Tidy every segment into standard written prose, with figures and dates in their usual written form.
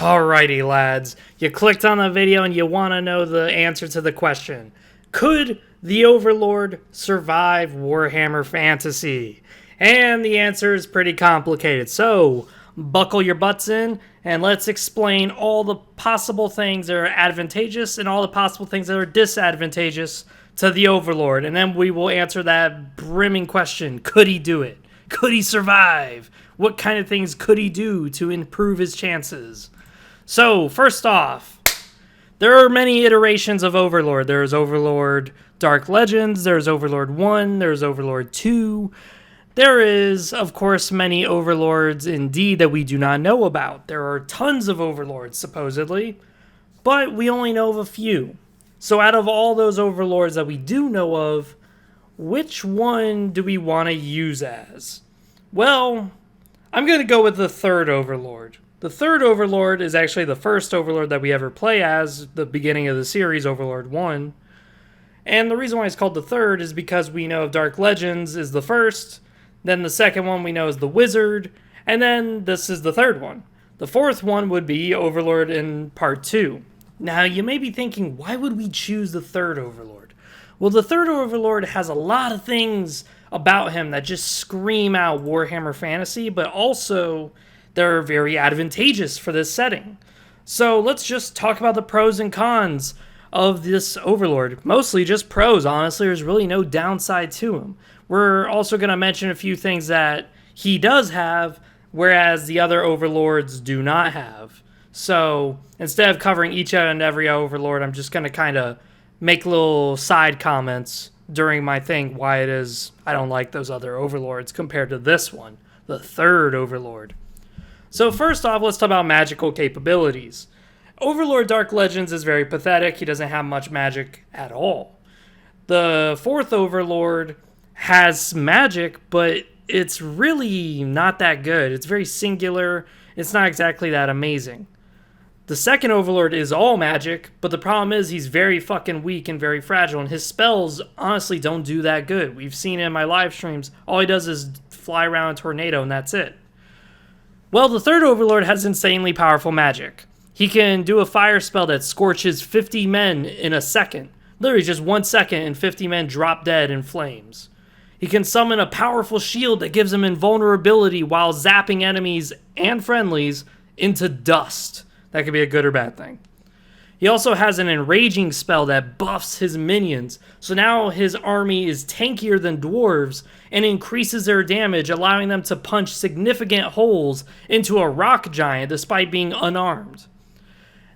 Alrighty, lads. You clicked on the video and you want to know the answer to the question. Could the Overlord survive Warhammer Fantasy? And the answer is pretty complicated. So, buckle your butts in and let's explain all the possible things that are advantageous and all the possible things that are disadvantageous to the Overlord. And then we will answer that brimming question. Could he do it? Could he survive? What kind of things could he do to improve his chances? So, first off, there are many iterations of Overlord. There's Overlord Dark Legends, there's Overlord 1, there's Overlord 2. There is, of course, many Overlords indeed that we do not know about. There are tons of Overlords, supposedly, but we only know of a few. So out of all those Overlords that we do know of, which one do we want to use as? Well, I'm going to go with the third Overlord. The third Overlord is actually the first Overlord that we ever play as, the beginning of the series, Overlord 1. And the reason why it's called the third is because we know of Dark Legends is the first, then the second one we know is the Wizard, and then this is the third one. The fourth one would be Overlord in Part 2. Now, you may be thinking, why would we choose the third Overlord? Well, the third Overlord has a lot of things about him that just scream out Warhammer Fantasy, but also they're very advantageous for this setting. So let's just talk about the pros and cons of this Overlord. Mostly just pros, honestly. There's really no downside to him. We're also going to mention a few things that he does have, whereas the other Overlords do not have. So instead of covering each and every Overlord, I'm just going to kind of make little side comments during my thing why it is I don't like those other Overlords compared to this one, the third Overlord. So first off, let's talk about magical capabilities. Overlord Dark Legends is very pathetic. He doesn't have much magic at all. The fourth Overlord has magic, but it's really not that good. It's very singular. It's not exactly that amazing. The second Overlord is all magic, but the problem is he's very fucking weak and very fragile, and his spells honestly don't do that good. We've seen it in my live streams. All he does is fly around a tornado, and that's it. Well, the third Overlord has insanely powerful magic. He can do a fire spell that scorches 50 men in a second. Literally just 1 second and 50 men drop dead in flames. He can summon a powerful shield that gives him invulnerability while zapping enemies and friendlies into dust. That could be a good or bad thing. He also has an enraging spell that buffs his minions, so now his army is tankier than dwarves and increases their damage, allowing them to punch significant holes into a rock giant despite being unarmed.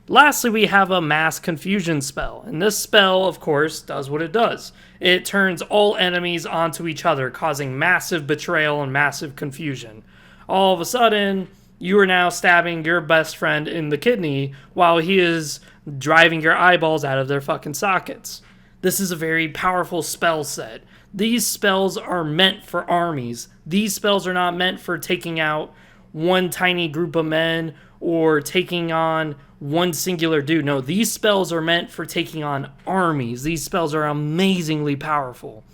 Lastly, we have a mass confusion spell, and this spell, of course, does what it does. It turns all enemies onto each other, causing massive betrayal and massive confusion. All of a sudden, you are now stabbing your best friend in the kidney while he is driving your eyeballs out of their fucking sockets. This is a very powerful spell set. These spells are meant for armies. These spells are not meant for taking out one tiny group of men or taking on one singular dude. No, these spells are meant for taking on armies. These spells are amazingly powerful.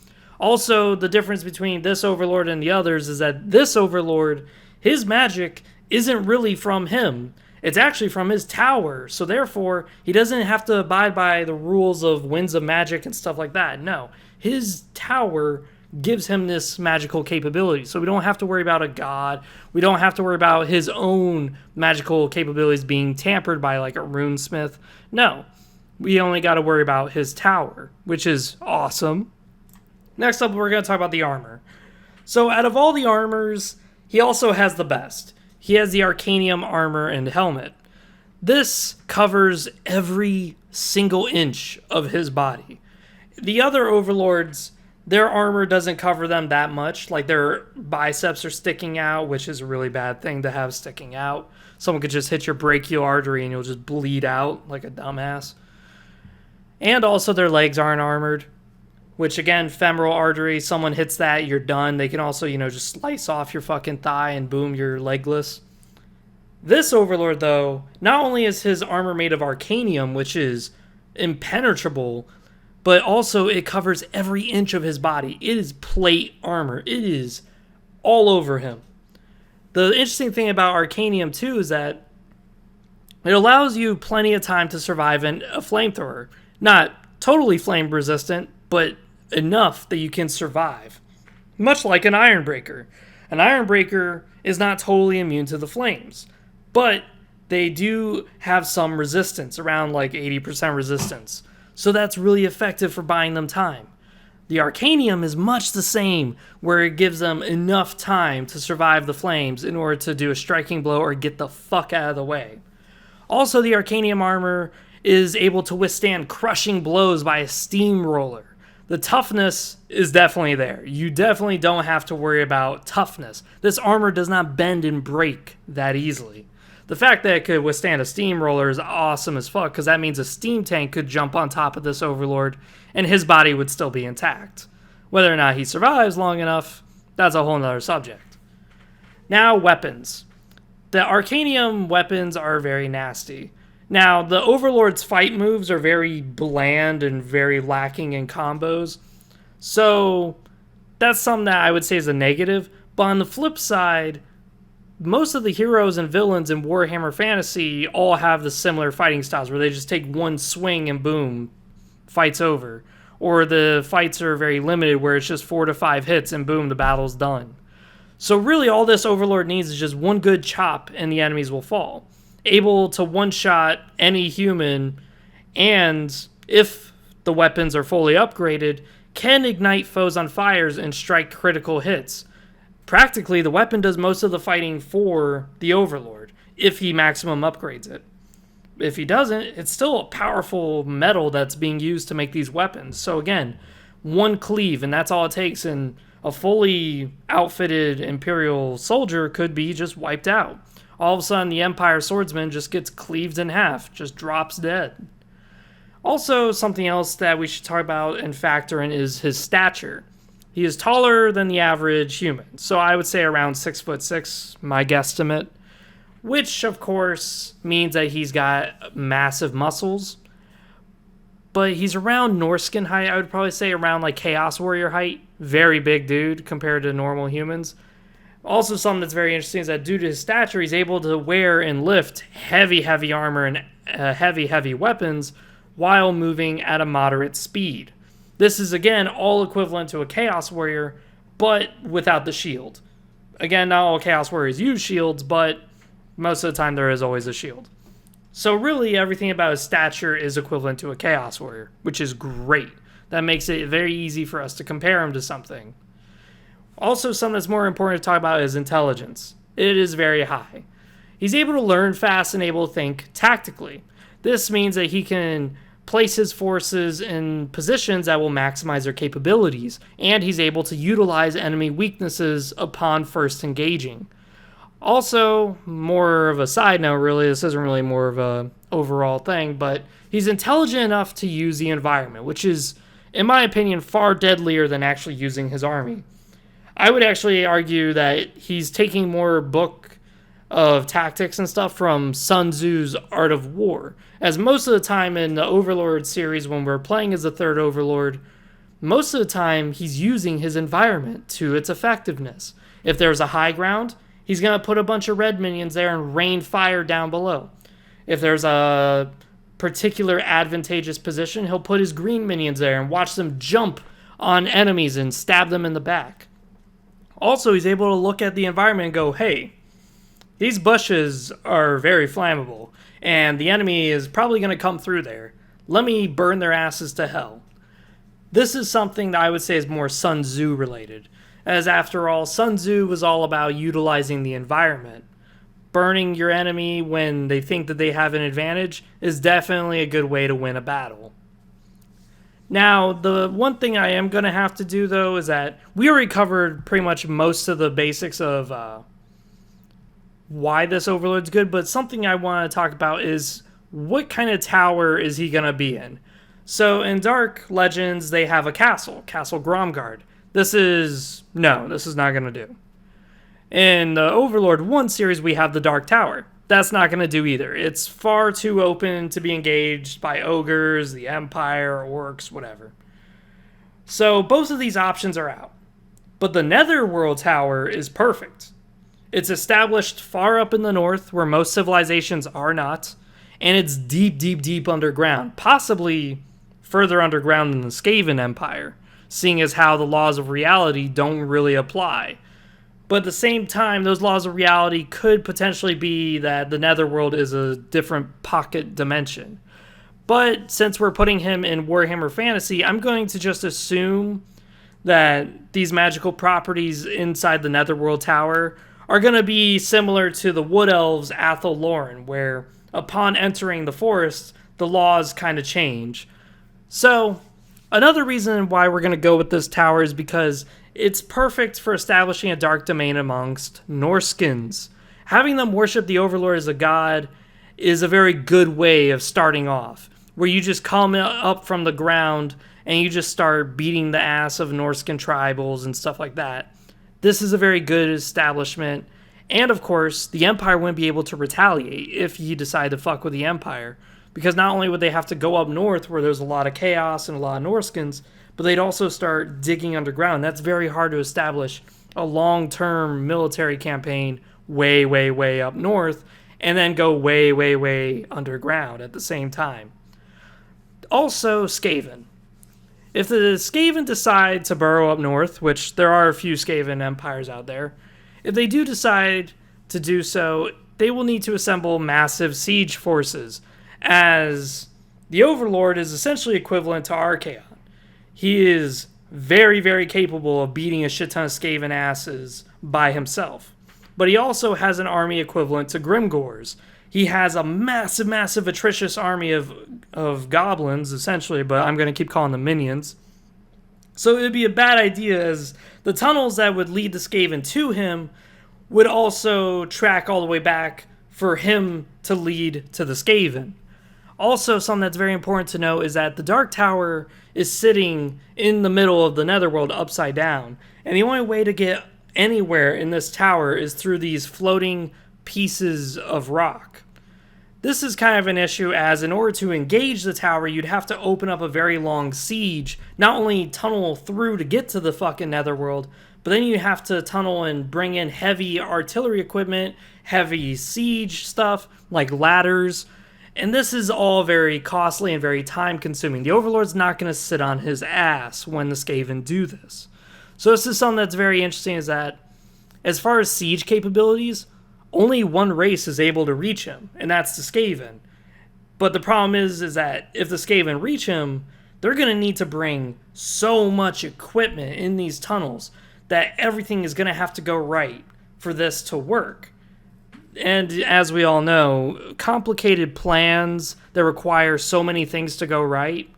Also, the difference between this Overlord and the others is that this Overlord, his magic isn't really from him. It's actually from his tower, so therefore, he doesn't have to abide by the rules of winds of magic and stuff like that. No, his tower gives him this magical capability, so we don't have to worry about a god. We don't have to worry about his own magical capabilities being tampered by like a runesmith. No, we only got to worry about his tower, which is awesome. Next up, we're going to talk about the armor. So out of all the armors, he also has the best. He has the Arcanium armor and helmet. This covers every single inch of his body. The other Overlords, their armor doesn't cover them that much. Like their biceps are sticking out, which is a really bad thing to have sticking out. Someone could just hit your brachial artery and you'll just bleed out like a dumbass. And also their legs aren't armored, which again, femoral artery, someone hits that, you're done. They can also, just slice off your fucking thigh and boom, you're legless. This Overlord, though, not only is his armor made of Arcanium, which is impenetrable, but also it covers every inch of his body. It is plate armor. It is all over him. The interesting thing about Arcanium, too, is that It allows you plenty of time to survive in a flamethrower. Not totally flame resistant, but enough that you can survive. Much like an Ironbreaker. An Ironbreaker is not totally immune to the flames, but they do have some resistance, around like 80% resistance. So that's really effective for buying them time. The Arcanium is much the same, where it gives them enough time to survive the flames in order to do a striking blow or get the fuck out of the way. Also, the Arcanium armor is able to withstand crushing blows by a steamroller. The toughness is definitely there. You definitely don't have to worry about toughness. This armor does not bend and break that easily. The fact that it could withstand a steamroller is awesome as fuck, because that means a steam tank could jump on top of this overlord and his body would still be intact. Whether or not he survives long enough, that's a whole nother subject. Now, weapons. The Arcanium weapons are very nasty. Now, the Overlord's fight moves are very bland and very lacking in combos. So, that's something that I would say is a negative. But on the flip side, most of the heroes and villains in Warhammer Fantasy all have the similar fighting styles, where they just take one swing and boom, fight's over. Or the fights are very limited, where it's just 4 to 5 hits and boom, the battle's done. So really all this Overlord needs is just one good chop and the enemies will fall. Able to one-shot any human, and if the weapons are fully upgraded, can ignite foes on fires and strike critical hits. Practically, the weapon does most of the fighting for the Overlord, if he maximum upgrades it. If he doesn't, it's still a powerful metal that's being used to make these weapons. So again, one cleave, and that's all it takes, and a fully outfitted Imperial soldier could be just wiped out. All of a sudden, the Empire swordsman just gets cleaved in half, just drops dead. Also, something else that we should talk about and factor in is his stature. He is taller than the average human, so I would say around 6'6", my guesstimate, which of course means that he's got massive muscles, but he's around Norskin height. I would probably say around like Chaos Warrior height. Very big dude compared to normal humans. Also, something that's very interesting is that due to his stature, he's able to wear and lift heavy armor and heavy weapons while moving at a moderate speed. This is, again, all equivalent to a Chaos Warrior, but without the shield. Again, not all Chaos Warriors use shields, but most of the time there is always a shield. So really, everything about his stature is equivalent to a Chaos Warrior, which is great. That makes it very easy for us to compare him to something. Also, something that's more important to talk about is intelligence. It is very high. He's able to learn fast and able to think tactically. This means that he can place his forces in positions that will maximize their capabilities, and he's able to utilize enemy weaknesses upon first engaging. Also, more of a side note really, this isn't really more of a overall thing, but he's intelligent enough to use the environment, which is, in my opinion, far deadlier than actually using his army. I would actually argue that he's taking more book of tactics and stuff from Sun Tzu's Art of War, as most of the time in the Overlord series, when we're playing as the third Overlord, most of the time he's using his environment to its effectiveness. If there's a high ground, he's going to put a bunch of red minions there and rain fire down below. If there's a particular advantageous position, he'll put his green minions there and watch them jump on enemies and stab them in the back. Also, he's able to look at the environment and go, hey, these bushes are very flammable, and the enemy is probably going to come through there. Let me burn their asses to hell. This is something that I would say is more Sun Tzu related, as after all, Sun Tzu was all about utilizing the environment. Burning your enemy when they think that they have an advantage is definitely a good way to win a battle. Now, the one thing I am going to have to do, though, is that we already covered pretty much most of the basics of why this Overlord's good, but something I want to talk about is what kind of tower is he going to be in? So, in Dark Legends, they have a castle, Castle Gromgard. This is not going to do. In the Overlord 1 series, we have the Dark Tower. That's not going to do either. It's far too open to be engaged by ogres, the Empire, orcs, whatever. So both of these options are out. But the Netherworld Tower is perfect. It's established far up in the north, where most civilizations are not. and it's deep, deep, deep underground, possibly further underground than the Skaven Empire, seeing as how the laws of reality don't really apply. But at the same time, those laws of reality could potentially be that the Netherworld is a different pocket dimension. But since we're putting him in Warhammer Fantasy, I'm going to just assume that these magical properties inside the Netherworld Tower are going to be similar to the Wood Elves' Athel Loren, where upon entering the forest, the laws kind of change. So, another reason why we're going to go with this tower is because it's perfect for establishing a dark domain amongst Norskins. Having them worship the Overlord as a god is a very good way of starting off, where you just come up from the ground and you just start beating the ass of Norskin tribals and stuff like that. This is a very good establishment, and of course, the Empire wouldn't be able to retaliate if you decide to fuck with the Empire, because not only would they have to go up north where there's a lot of chaos and a lot of Norskins, but they'd also start digging underground. That's very hard to establish a long-term military campaign way, way, way up north, and then go way, way, way underground at the same time. Also, Skaven. If the Skaven decide to burrow up north, which there are a few Skaven empires out there, if they do decide to do so, they will need to assemble massive siege forces, as the Overlord is essentially equivalent to Archaon. He is very, very capable of beating a shit ton of Skaven asses by himself. But he also has an army equivalent to Grimgor's. He has a massive, massive atrocious army of goblins, essentially, but I'm going to keep calling them minions. So it would be a bad idea, as the tunnels that would lead the Skaven to him would also track all the way back for him to lead to the Skaven. Also, something that's very important to know is that the Dark Tower is sitting in the middle of the Netherworld upside down, and the only way to get anywhere in this tower is through these floating pieces of rock. This is kind of an issue, as in order to engage the tower, you'd have to open up a very long siege, not only tunnel through to get to the fucking Netherworld, but then you have to tunnel and bring in heavy artillery equipment, heavy siege stuff, like ladders, and this is all very costly and very time consuming. The Overlord's not going to sit on his ass when the Skaven do this. So this is something that's very interesting, is that as far as siege capabilities, only one race is able to reach him, and that's the Skaven. But the problem is that if the Skaven reach him, they're going to need to bring so much equipment in these tunnels that everything is going to have to go right for this to work. And as we all know, complicated plans that require so many things to go right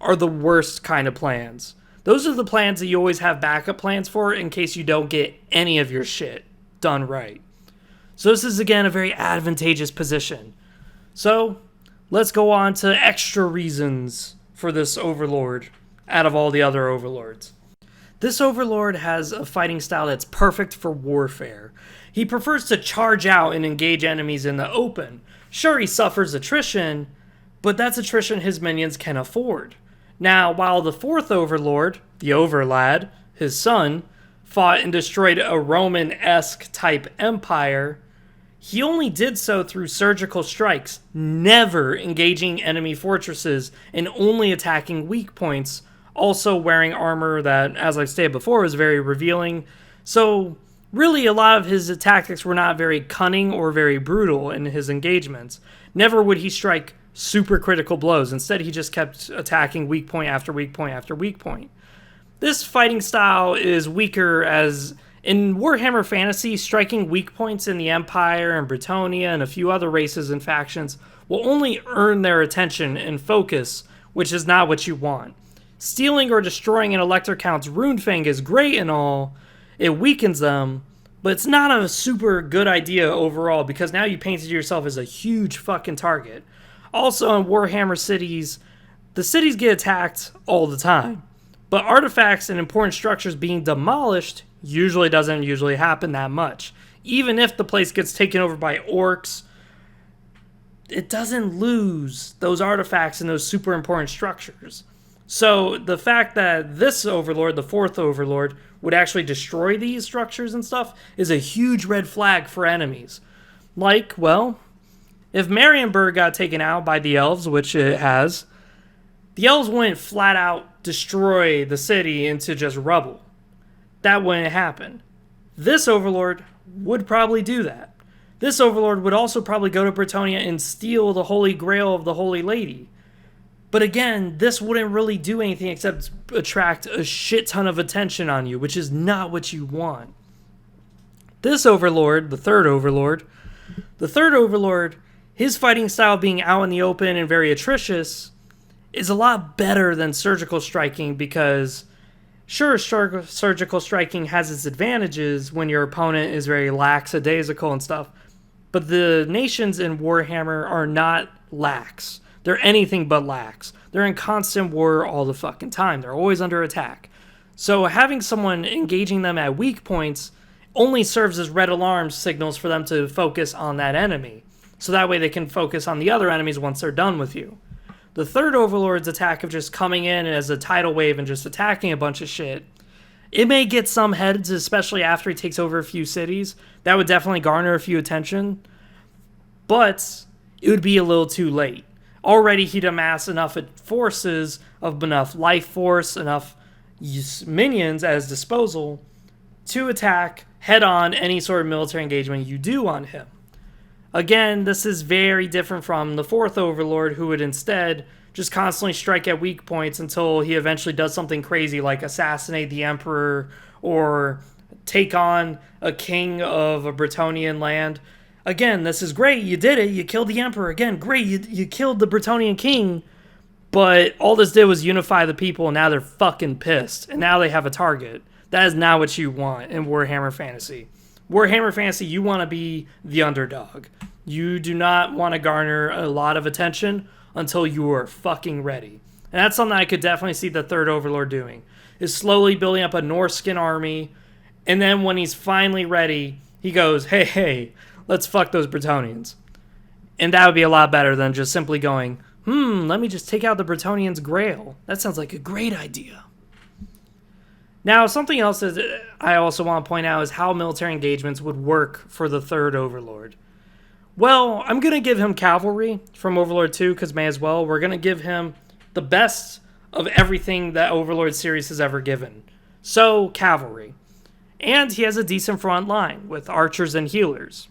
are the worst kind of plans. Those are the plans that you always have backup plans for in case you don't get any of your shit done right. So this is, again, a very advantageous position. So let's go on to extra reasons for this Overlord out of all the other Overlords. This Overlord has a fighting style that's perfect for warfare. He prefers to charge out and engage enemies in the open. Sure, he suffers attrition, but that's attrition his minions can afford. Now, while the fourth Overlord, the Overlad, his son, fought and destroyed a Roman-esque type empire, he only did so through surgical strikes, never engaging enemy fortresses and only attacking weak points, also wearing armor that, as I stated before, was very revealing. So really, a lot of his tactics were not very cunning or very brutal in his engagements. Never would he strike super critical blows. Instead, he just kept attacking weak point after weak point after weak point. This fighting style is weaker, as in Warhammer Fantasy, striking weak points in the Empire and Bretonnia and a few other races and factions will only earn their attention and focus, which is not what you want. Stealing or destroying an Elector Count's Runefang is great and all, it weakens them, but it's not a super good idea overall, because now you painted yourself as a huge fucking target. Also, in Warhammer cities, the cities get attacked all the time, but artifacts and important structures being demolished doesn't usually happen that much. Even if the place gets taken over by orcs, it doesn't lose those artifacts and those super important structures. So the fact that this Overlord, the fourth Overlord, would actually destroy these structures and stuff is a huge red flag for enemies. Like, well, If Marienburg got taken out by the elves, which it has, the elves wouldn't flat out destroy the city into just rubble. That wouldn't happen. This overlord would probably do that. This overlord would also probably go to Bretonnia and steal the Holy Grail of the Holy Lady. But again, this wouldn't really do anything except attract a shit ton of attention on you, which is not what you want. This overlord, the third overlord, his fighting style being out in the open and very atrocious is a lot better than surgical striking because, sure, surgical striking has its advantages when your opponent is very lackadaisical and stuff, but the nations in Warhammer are not lax. They're anything but lax. They're in constant war all the fucking time. They're always under attack. So having someone engaging them at weak points only serves as red alarm signals for them to focus on that enemy. So that way they can focus on the other enemies once they're done with you. The third overlord's attack of just coming in as a tidal wave and just attacking a bunch of shit, it may get some heads, especially after he takes over a few cities. That would definitely garner a few attention. But it would be a little too late. Already he'd amass enough forces of enough life force, enough minions as disposal to attack head-on any sort of military engagement you do on him. Again, this is very different from the fourth overlord, who would instead just constantly strike at weak points until he eventually does something crazy like assassinate the emperor or take on a king of a Bretonnian land. Again, this is great, you did it, you killed the emperor. Again, great, you killed the Bretonnian king, but all this did was unify the people, and now they're fucking pissed, and now they have a target. That is not what you want in Warhammer Fantasy. Warhammer Fantasy, you want to be the underdog. You do not want to garner a lot of attention until you are fucking ready. And that's something I could definitely see the third overlord doing, is slowly building up a Norskin army, and then when he's finally ready, he goes, hey, let's fuck those Bretonnians. And that would be a lot better than just simply going, let me just take out the Bretonnians' Grail. That sounds like a great idea. Now, something else that I also want to point out is how military engagements would work for the third overlord. Well, I'm going to give him cavalry from Overlord 2, because may as well. We're going to give him the best of everything that Overlord series has ever given. So, cavalry. And he has a decent front line with archers and healers.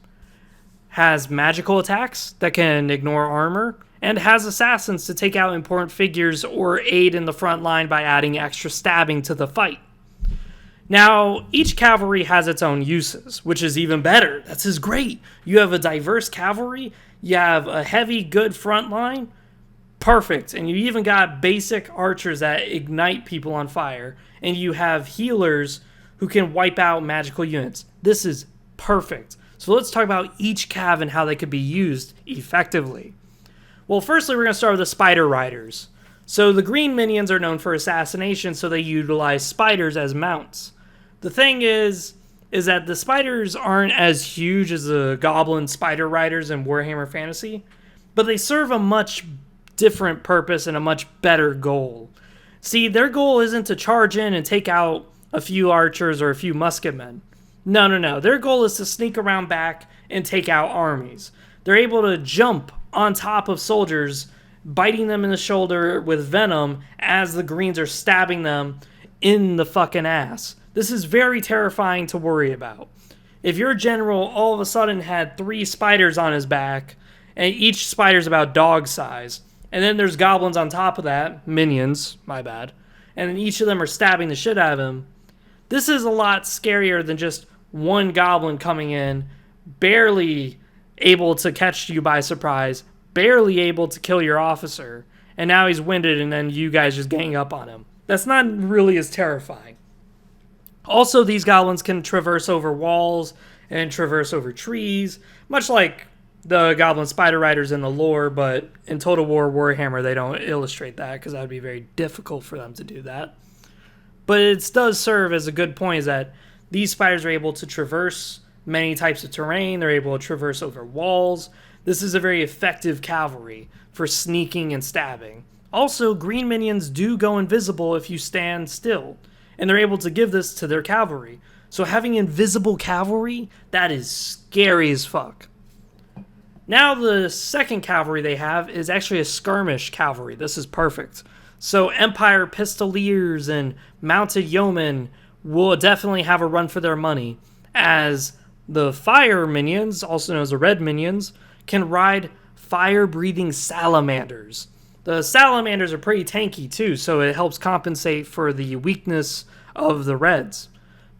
Has magical attacks that can ignore armor, and has assassins to take out important figures or aid in the front line by adding extra stabbing to the fight. Now, each cavalry has its own uses, which is even better. That's just great. You have a diverse cavalry, you have a heavy, good front line, perfect. And you even got basic archers that ignite people on fire, and you have healers who can wipe out magical units. This is perfect. So let's talk about each cav and how they could be used effectively. Well, firstly, we're going to start with the Spider Riders. So the green minions are known for assassination, so they utilize spiders as mounts. The thing is that the spiders aren't as huge as the goblin spider riders in Warhammer Fantasy, but they serve a much different purpose and a much better goal. See, their goal isn't to charge in and take out a few archers or a few musketmen. No. Their goal is to sneak around back and take out armies. They're able to jump on top of soldiers, biting them in the shoulder with venom as the greens are stabbing them in the fucking ass. This is very terrifying to worry about. If your general all of a sudden had 3 spiders on his back, and each spider's about dog size, and then there's goblins on top of that, minions, my bad, and then each of them are stabbing the shit out of him, this is a lot scarier than just one goblin coming in, barely able to catch you by surprise, barely able to kill your officer, and now he's winded and then you guys just gang up on him. That's not really as terrifying. Also, these goblins can traverse over walls and traverse over trees, much like the goblin spider riders in the lore, but in Total War Warhammer they don't illustrate that because that would be very difficult for them to do that. But it does serve as a good point, is that these spiders are able to traverse many types of terrain, they're able to traverse over walls. This is a very effective cavalry for sneaking and stabbing. Also, green minions do go invisible if you stand still, and they're able to give this to their cavalry. So having invisible cavalry, that is scary as fuck. Now the second cavalry they have is actually a skirmish cavalry. This is perfect. So Empire Pistoliers and Mounted Yeomen will definitely have a run for their money, as the fire minions, also known as the red minions, can ride fire-breathing salamanders. The salamanders are pretty tanky too, so it helps compensate for the weakness of the reds.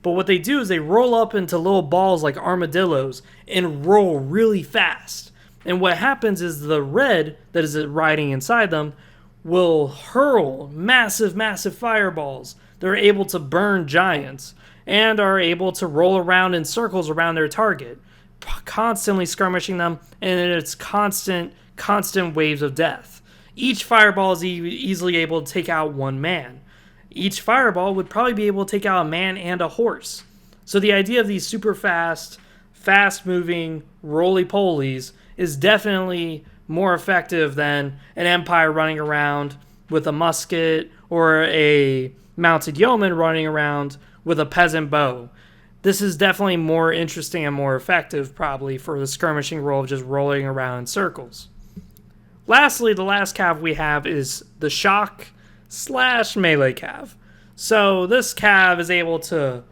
But what they do is they roll up into little balls like armadillos and roll really fast. And what happens is the red that is riding inside them will hurl massive, massive fireballs. They're able to burn giants and are able to roll around in circles around their target, constantly skirmishing them, and it's constant waves of death. Each fireball is easily able to take out one man. Each fireball would probably be able to take out a man and a horse. So the idea of these super fast-moving, roly-polies is definitely more effective than an empire running around with a musket or a mounted yeoman running around with a peasant bow. This is definitely more interesting and more effective, probably, for the skirmishing role of just rolling around in circles. Lastly, the last cav we have is the shock/melee cav. So this cav is able to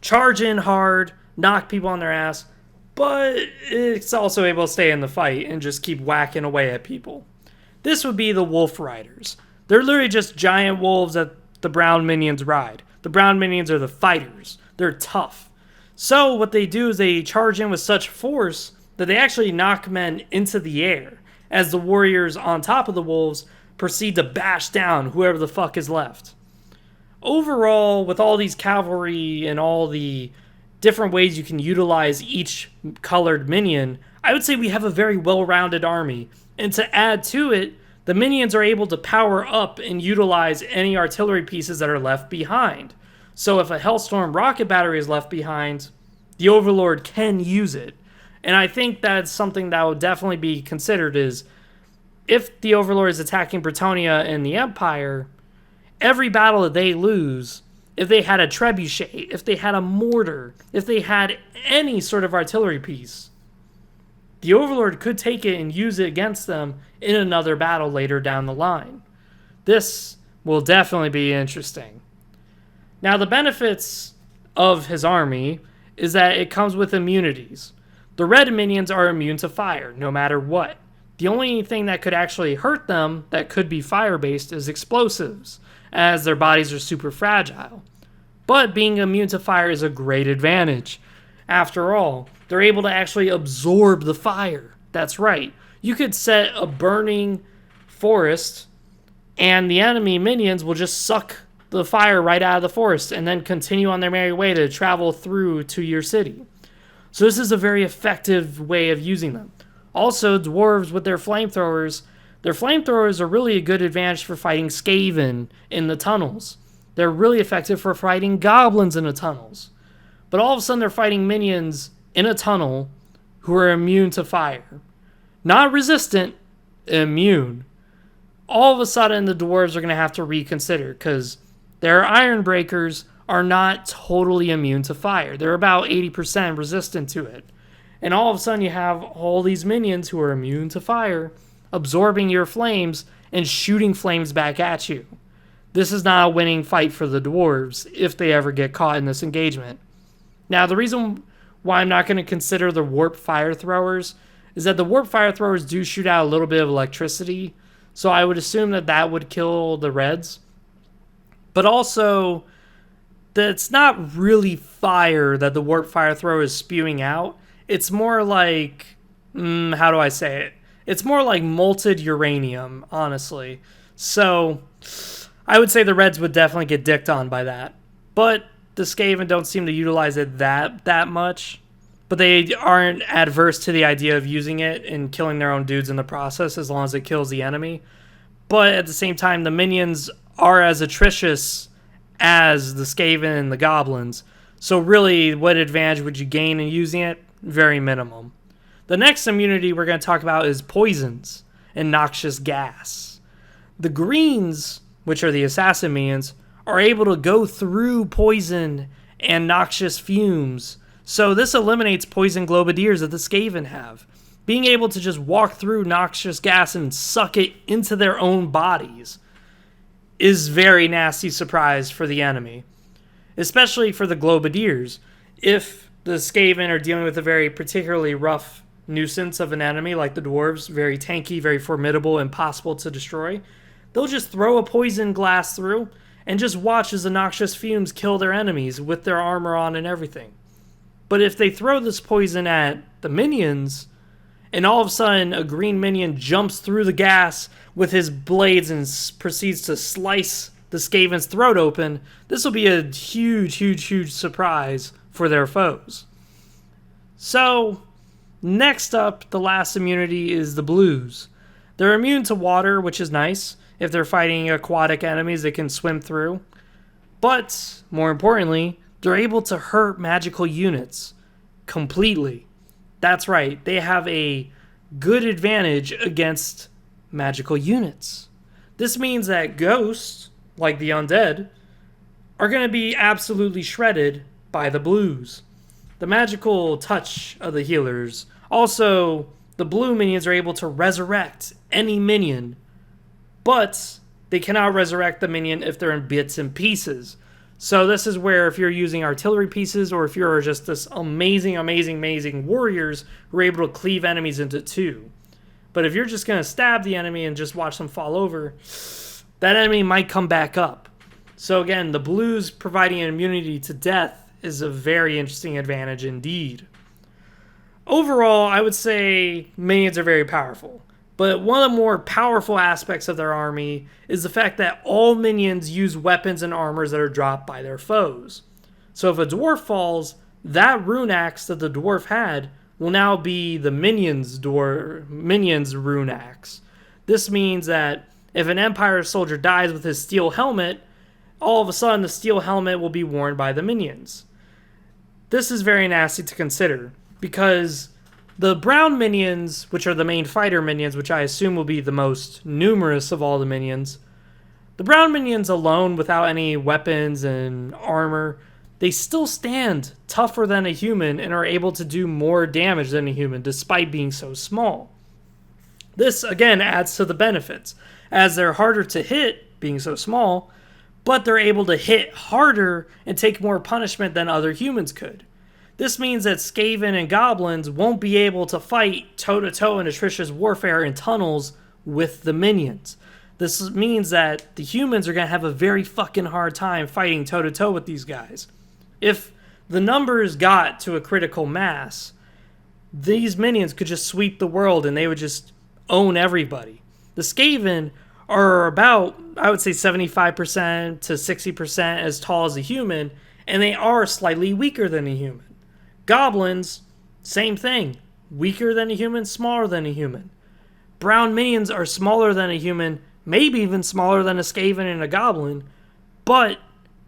charge in hard, knock people on their ass, but it's also able to stay in the fight and just keep whacking away at people. This would be the wolf riders. They're literally just giant wolves that the brown minions ride. The brown minions are the fighters. They're tough. So what they do is they charge in with such force that they actually knock men into the air, as the warriors on top of the wolves proceed to bash down whoever the fuck is left. Overall, with all these cavalry and all the different ways you can utilize each colored minion, I would say we have a very well-rounded army. And to add to it, the minions are able to power up and utilize any artillery pieces that are left behind. So if a Hellstorm rocket battery is left behind, the Overlord can use it. And I think that's something that would definitely be considered, is if the Overlord is attacking Bretonnia and the Empire, every battle that they lose, if they had a trebuchet, if they had a mortar, if they had any sort of artillery piece, the Overlord could take it and use it against them in another battle later down the line. This will definitely be interesting. Now, the benefits of his army is that it comes with immunities. The red minions are immune to fire, no matter what. The only thing that could actually hurt them that could be fire-based is explosives, as their bodies are super fragile. But being immune to fire is a great advantage. After all, they're able to actually absorb the fire. That's right. You could set a burning forest, and the enemy minions will just suck the fire right out of the forest and then continue on their merry way to travel through to your city. So this is a very effective way of using them. Also, dwarves with their flamethrowers are really a good advantage for fighting Skaven in the tunnels. They're really effective for fighting goblins in the tunnels. But all of a sudden they're fighting minions in a tunnel who are immune to fire. Not resistant, immune. All of a sudden the dwarves are going to have to reconsider, because their Ironbreakers are not totally immune to fire. They're about 80% resistant to it. And all of a sudden you have all these minions who are immune to fire absorbing your flames and shooting flames back at you. This is not a winning fight for the dwarves if they ever get caught in this engagement. Now, the reason why I'm not going to consider the warp fire throwers is that the warp fire throwers do shoot out a little bit of electricity, so I would assume that that would kill the reds. But also, that's not really fire that the warp fire thrower is spewing out. It's more like, how do I say it? It's more like molten uranium, honestly. So, I would say the reds would definitely get dicked on by that. But the Skaven don't seem to utilize it that much. But they aren't adverse to the idea of using it and killing their own dudes in the process, as long as it kills the enemy. But at the same time, the minions are as atrocious as the Skaven and the goblins. So really, what advantage would you gain in using it? Very minimum. The next immunity we're going to talk about is poisons and noxious gas. The greens, which are the assassin minions, are able to go through poison and noxious fumes. So this eliminates poison globadiers that the Skaven have. being able to just walk through noxious gas and suck it into their own bodies is very nasty surprise for the enemy, especially for the Globadiers. If the Skaven are dealing with a very particularly rough nuisance of an enemy like the dwarves, very tanky, very formidable, impossible to destroy, they'll just throw a poison glass through and just watch as the noxious fumes kill their enemies with their armor on and everything. But if they throw this poison at the minions, and all of a sudden a green minion jumps through the gas with his blades and proceeds to slice the Skaven's throat open, this will be a huge surprise for their foes. So, next up, the last immunity is the blues. They're immune to water, which is nice. If they're fighting aquatic enemies, they can swim through. But, more importantly, they're able to hurt magical units completely. That's right, they have a good advantage against magical units. This means that ghosts, like the undead, are going to be absolutely shredded by the blues. The magical touch of the healers. Also, the blue minions are able to resurrect any minion, but they cannot resurrect the minion if they're in bits and pieces. So this is where if you're using artillery pieces or if you're just this amazing warriors who are able to cleave enemies into two. But if you're just going to stab the enemy and just watch them fall over, that enemy might come back up. So again, the blues providing an immunity to death is a very interesting advantage indeed. Overall, I would say minions are very powerful. But one of the more powerful aspects of their army is the fact that all minions use weapons and armors that are dropped by their foes. So if a dwarf falls, that rune axe that the dwarf had will now be the minion's rune axe. This means that if an Empire soldier dies with his steel helmet, all of a sudden the steel helmet will be worn by the minions. This is very nasty to consider, because the brown minions, which are the main fighter minions, which I assume will be the most numerous of all the minions, the brown minions alone, without any weapons and armor, they still stand tougher than a human and are able to do more damage than a human, despite being so small. This, again, adds to the benefits, as they're harder to hit, being so small, but they're able to hit harder and take more punishment than other humans could. This means that Skaven and Goblins won't be able to fight toe-to-toe in atrocious warfare in tunnels with the minions. This means that the humans are going to have a very fucking hard time fighting toe-to-toe with these guys. If the numbers got to a critical mass, these minions could just sweep the world and they would just own everybody. The Skaven are about, I would say, 75% to 60% as tall as a human, and they are slightly weaker than a human. Goblins, same thing. Weaker than a human, smaller than a human. Brown minions are smaller than a human, maybe even smaller than a Skaven and a Goblin, but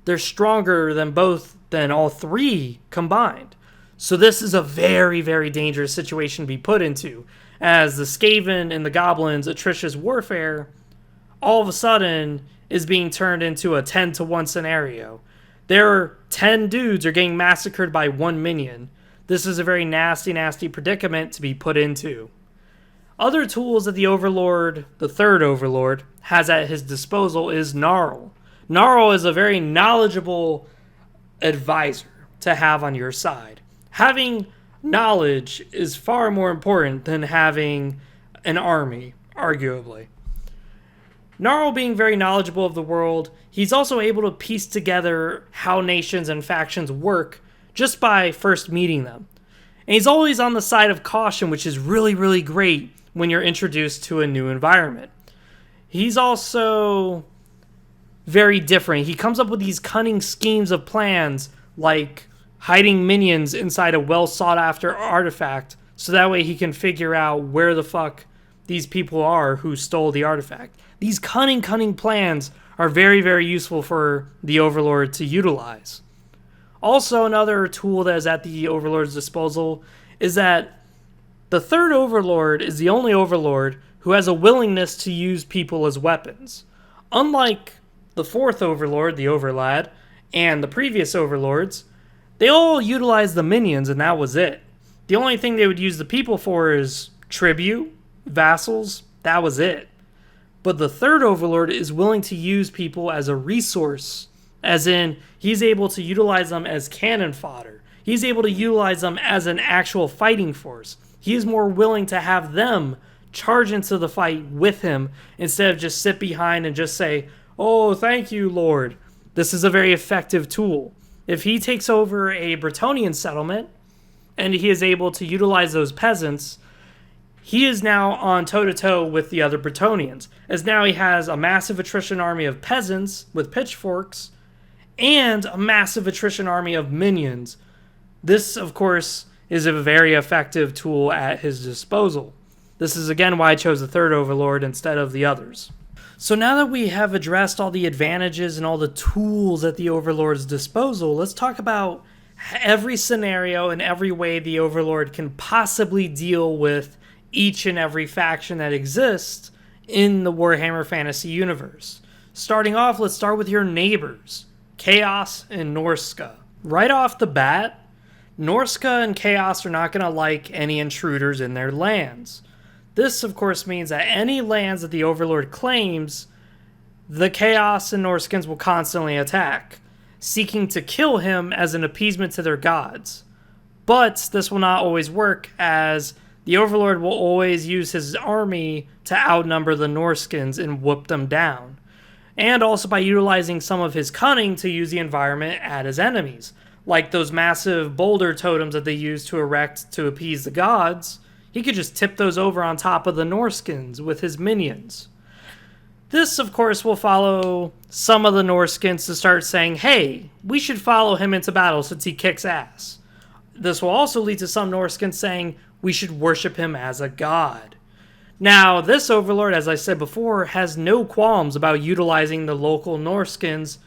they're stronger than all three combined. So this is a very dangerous situation to be put into, as the Skaven and the Goblins' atrocious warfare all of a sudden is being turned into a 10-to-1 scenario. Their 10 dudes are getting massacred by one minion. This is a very nasty predicament to be put into. Other tools that the Overlord, the third Overlord, has at his disposal is Gnarl. Gnarl is a very knowledgeable advisor to have on your side. Having knowledge is far more important than having an army, arguably. Gnarl being very knowledgeable of the world, he's also able to piece together how nations and factions work just by first meeting them. And he's always on the side of caution, which is really great when you're introduced to a new environment. He's also very different. He comes up with these cunning schemes of plans, like hiding minions inside a well-sought-after artifact, so that way he can figure out where the fuck these people are who stole the artifact. These cunning plans are very useful for the Overlord to utilize. Also, another tool that is at the Overlord's disposal is that the third Overlord is the only Overlord who has a willingness to use people as weapons. Unlike the fourth Overlord, the Overlad, and the previous Overlords, they all utilize the minions and that was it. The only thing they would use the people for is Tribute, vassals, that was it. But the third overlord is willing to use people as a resource, as in he's able to utilize them as cannon fodder. He's able to utilize them as an actual fighting force. He is more willing to have them charge into the fight with him instead of just sit behind and just say, "Oh, thank you, Lord." This is a very effective tool. If he takes over a Bretonnian settlement and he is able to utilize those peasants, he is now on toe-to-toe with the other Bretonnians, as now he has a massive attrition army of peasants with pitchforks and a massive attrition army of minions. This, of course, is a very effective tool at his disposal. This is again why I chose the third overlord instead of the others. So now that we have addressed all the advantages and all the tools at the overlord's disposal, let's talk about every scenario and every way the overlord can possibly deal with each and every faction that exists in the Warhammer Fantasy universe. Starting off, let's start with your neighbors, Chaos and Norska. Right off the bat, Norska and Chaos are not going to like any intruders in their lands. This, of course, means that any lands that the Overlord claims, the Chaos and Norskins will constantly attack, seeking to kill him as an appeasement to their gods. But this will not always work, as the Overlord will always use his army to outnumber the Norskins and whoop them down. And also by utilizing some of his cunning to use the environment at his enemies, like those massive boulder totems that they use to erect to appease the gods. He could just tip those over on top of the Norskins with his minions. This, of course, will follow some of the Norskins to start saying, hey, we should follow him into battle since he kicks ass. This will also lead to some Norskins saying we should worship him as a god. Now, this Overlord, as I said before, has no qualms about utilizing the local Norskins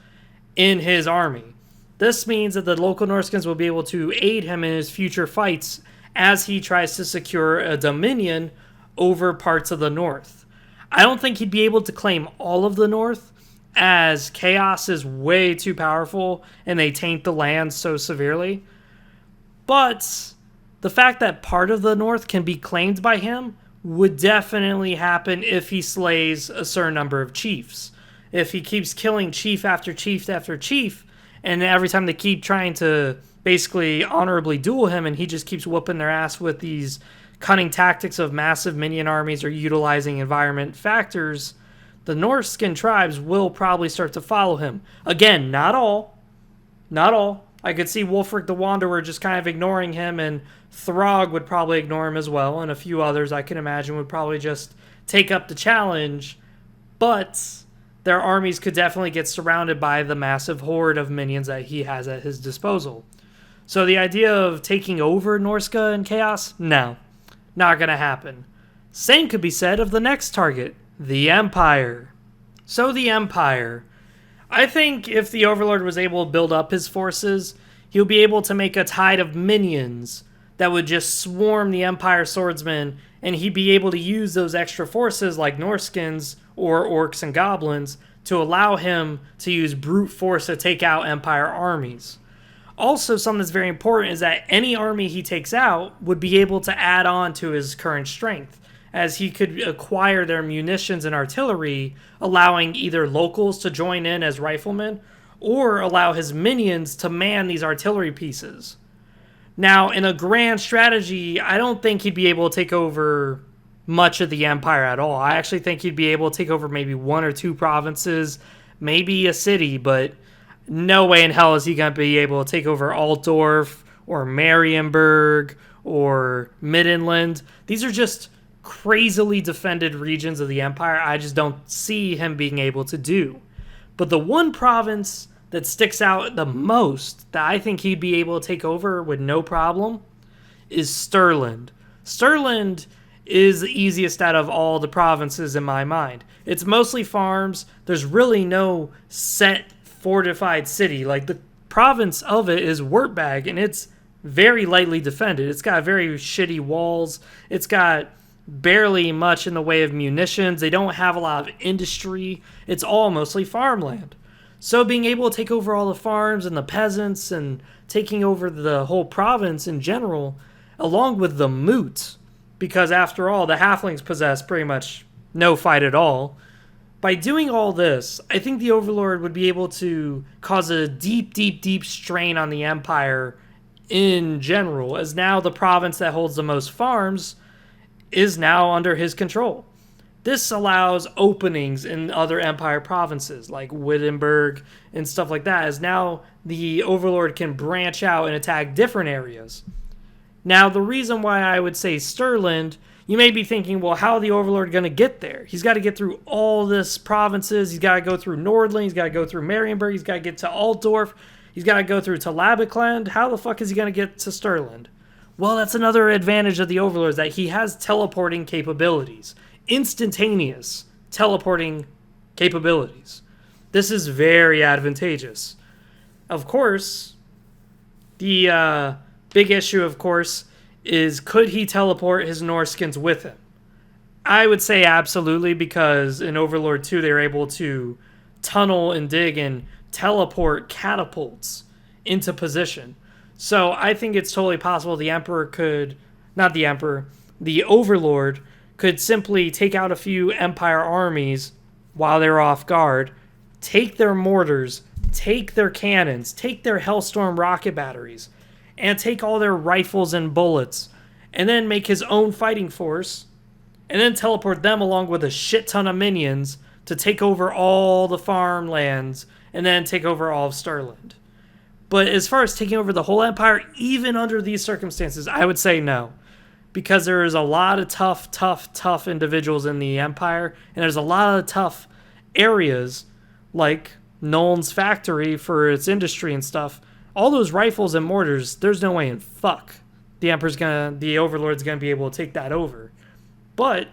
in his army. This means that the local Norskins will be able to aid him in his future fights as he tries to secure a dominion over parts of the north. I don't think he'd be able to claim all of the north, as Chaos is way too powerful and they taint the land so severely. But the fact that part of the north can be claimed by him would definitely happen if he slays a certain number of chiefs. If he keeps killing chief after chief after chief, and every time they keep trying to basically honorably duel him and he just keeps whooping their ass with these cunning tactics of massive minion armies or utilizing environment factors, the Northskin tribes will probably start to follow him. Again, not all. Not all. I could see Wolfric the Wanderer just kind of ignoring him, and Throg would probably ignore him as well, and a few others I can imagine would probably just take up the challenge, but their armies could definitely get surrounded by the massive horde of minions that he has at his disposal. So the idea of taking over Norska and Chaos? No, not going to happen. Same could be said of the next target, the Empire. So the Empire. I think if the Overlord was able to build up his forces, he'll be able to make a tide of minions that would just swarm the Empire swordsmen, and he'd be able to use those extra forces like Norskins or orcs and goblins to allow him to use brute force to take out Empire armies. Also, something that's very important is that any army he takes out would be able to add on to his current strength, as he could acquire their munitions and artillery, allowing either locals to join in as riflemen or allow his minions to man these artillery pieces. Now, in a grand strategy, I don't think he'd be able to take over much of the Empire at all. I actually think he'd be able to take over maybe one or two provinces, maybe a city, but no way in hell is he going to be able to take over Altdorf or Marienburg or Mid-Inland. These are just crazily defended regions of the Empire I just don't see him being able to do. But the one province that sticks out the most that I think he'd be able to take over with no problem is Stirland. Stirland is the easiest out of all the provinces in my mind. It's mostly farms. There's really no set fortified city. Like, the province of it is Wurtbag, and it's very lightly defended. It's got very shitty walls. It's got barely much in the way of munitions. They don't have a lot of industry. It's all mostly farmland. So being able to take over all the farms and the peasants and taking over the whole province in general, along with the moot, because after all, the halflings possess pretty much no fight at all. By doing all this, I think the Overlord would be able to cause a deep, deep, deep strain on the Empire in general, as now the province that holds the most farms is now under his control. This allows openings in other Empire provinces, like Wittenberg and stuff like that, as now the Overlord can branch out and attack different areas. Now, the reason why I would say Stirland, you may be thinking, well, how are the Overlord going to get there? He's got to get through all this provinces. He's got to go through Nordland. He's got to go through Marienburg. He's got to get to Altdorf. He's got to go through to Labikland. How the fuck is he going to get to Stirland? Well, that's another advantage of the Overlord, that he has teleporting capabilities. Instantaneous teleporting capabilities. This is very advantageous. Of course, the big issue, of course, is could he teleport his Norskins with him? I would say absolutely, because in Overlord 2 they were able to tunnel and dig and teleport catapults into position. So I think it's totally possible the Overlord could simply take out a few Empire armies while they're off guard, take their mortars, take their cannons, take their Hellstorm rocket batteries, and take all their rifles and bullets, and then make his own fighting force, and then teleport them along with a shit ton of minions to take over all the farmlands, and then take over all of Stirland. But as far as taking over the whole Empire, even under these circumstances, I would say no. Because there is a lot of tough individuals in the Empire, and there's a lot of tough areas, like Nuln's factory for its industry and stuff. All those rifles and mortars, there's no way in fuck the Overlord's gonna be able to take that over. But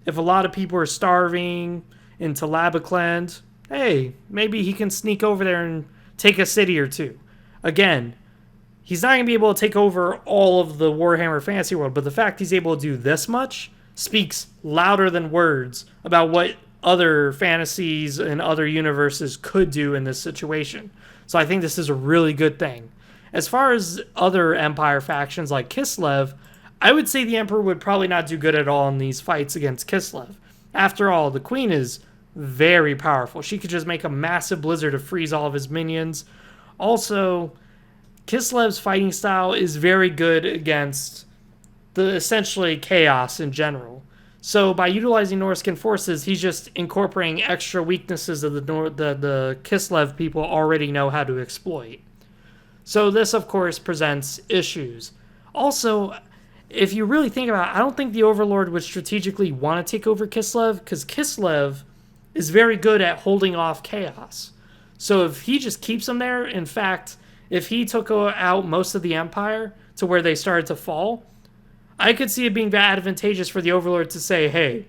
if a lot of people are starving into Labikland, hey, maybe he can sneak over there and take a city or two. Again, he's not going to be able to take over all of the Warhammer fantasy world, but the fact he's able to do this much speaks louder than words about what other fantasies and other universes could do in this situation. So I think this is a really good thing. As far as other Empire factions like Kislev, I would say the Emperor would probably not do good at all in these fights against Kislev. After all, the Queen is very powerful. She could just make a massive blizzard to freeze all of his minions. Also, Kislev's fighting style is very good against the essentially chaos in general. So by utilizing Norskin forces, he's just incorporating extra weaknesses that the Kislev people already know how to exploit. So this, of course, presents issues. Also, if you really think about it, I don't think the Overlord would strategically want to take over Kislev, because Kislev is very good at holding off chaos. So if he just keeps them there, in fact, if he took out most of the Empire to where they started to fall, I could see it being advantageous for the Overlord to say, hey,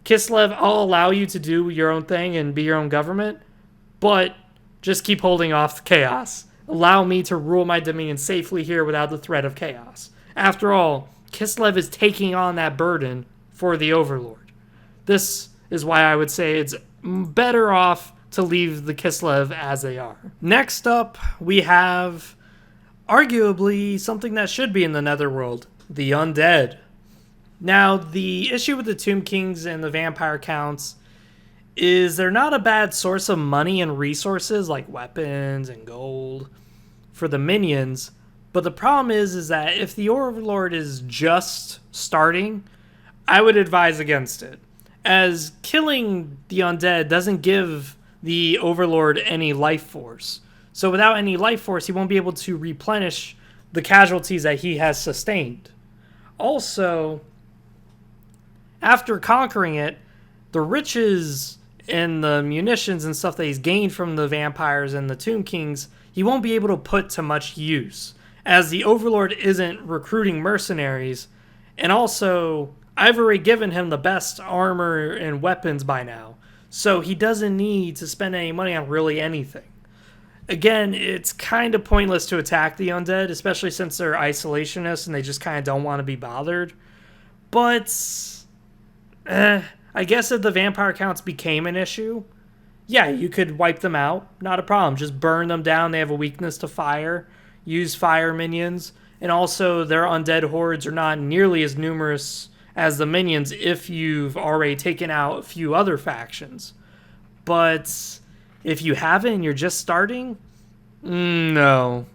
Kislev, I'll allow you to do your own thing and be your own government, but just keep holding off the chaos. Allow me to rule my dominion safely here without the threat of chaos. After all, Kislev is taking on that burden for the Overlord. This is why I would say it's better off to leave the Kislev as they are. Next up, we have arguably something that should be in the Netherworld, the undead. Now, the issue with the Tomb Kings and the Vampire Counts is they're not a bad source of money and resources like weapons and gold for the minions, but the problem is that if the Overlord is just starting, I would advise against it, as killing the undead doesn't give the Overlord any life force. So without any life force, he won't be able to replenish the casualties that he has sustained. Also, after conquering it, the riches and the munitions and stuff that he's gained from the vampires and the Tomb Kings, he won't be able to put to much use, as the Overlord isn't recruiting mercenaries, and also I've already given him the best armor and weapons by now, so he doesn't need to spend any money on really anything. Again, it's kind of pointless to attack the undead, especially since they're isolationists and they just kind of don't want to be bothered. But, I guess if the vampire counts became an issue, yeah, you could wipe them out. Not a problem. Just burn them down. They have a weakness to fire. Use fire minions. And also, their undead hordes are not nearly as numerous as the minions if you've already taken out a few other factions. But if you haven't and you're just starting, no.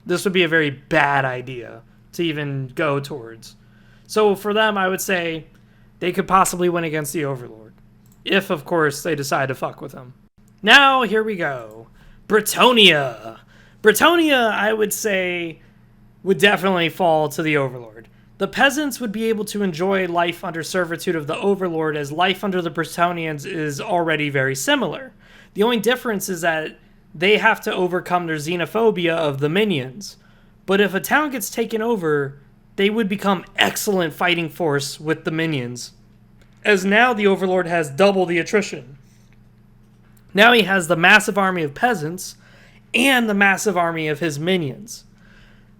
This would be a very bad idea to even go towards. So for them, I would say they could possibly win against the Overlord. If, of course, they decide to fuck with him. Now, here we go. Bretonnia. Bretonnia, I would say, would definitely fall to the Overlord. The peasants would be able to enjoy life under servitude of the Overlord, as life under the Bretonians is already very similar. The only difference is that they have to overcome their xenophobia of the minions. But if a town gets taken over, they would become excellent fighting force with the minions, as now the Overlord has double the attrition. Now he has the massive army of peasants and the massive army of his minions.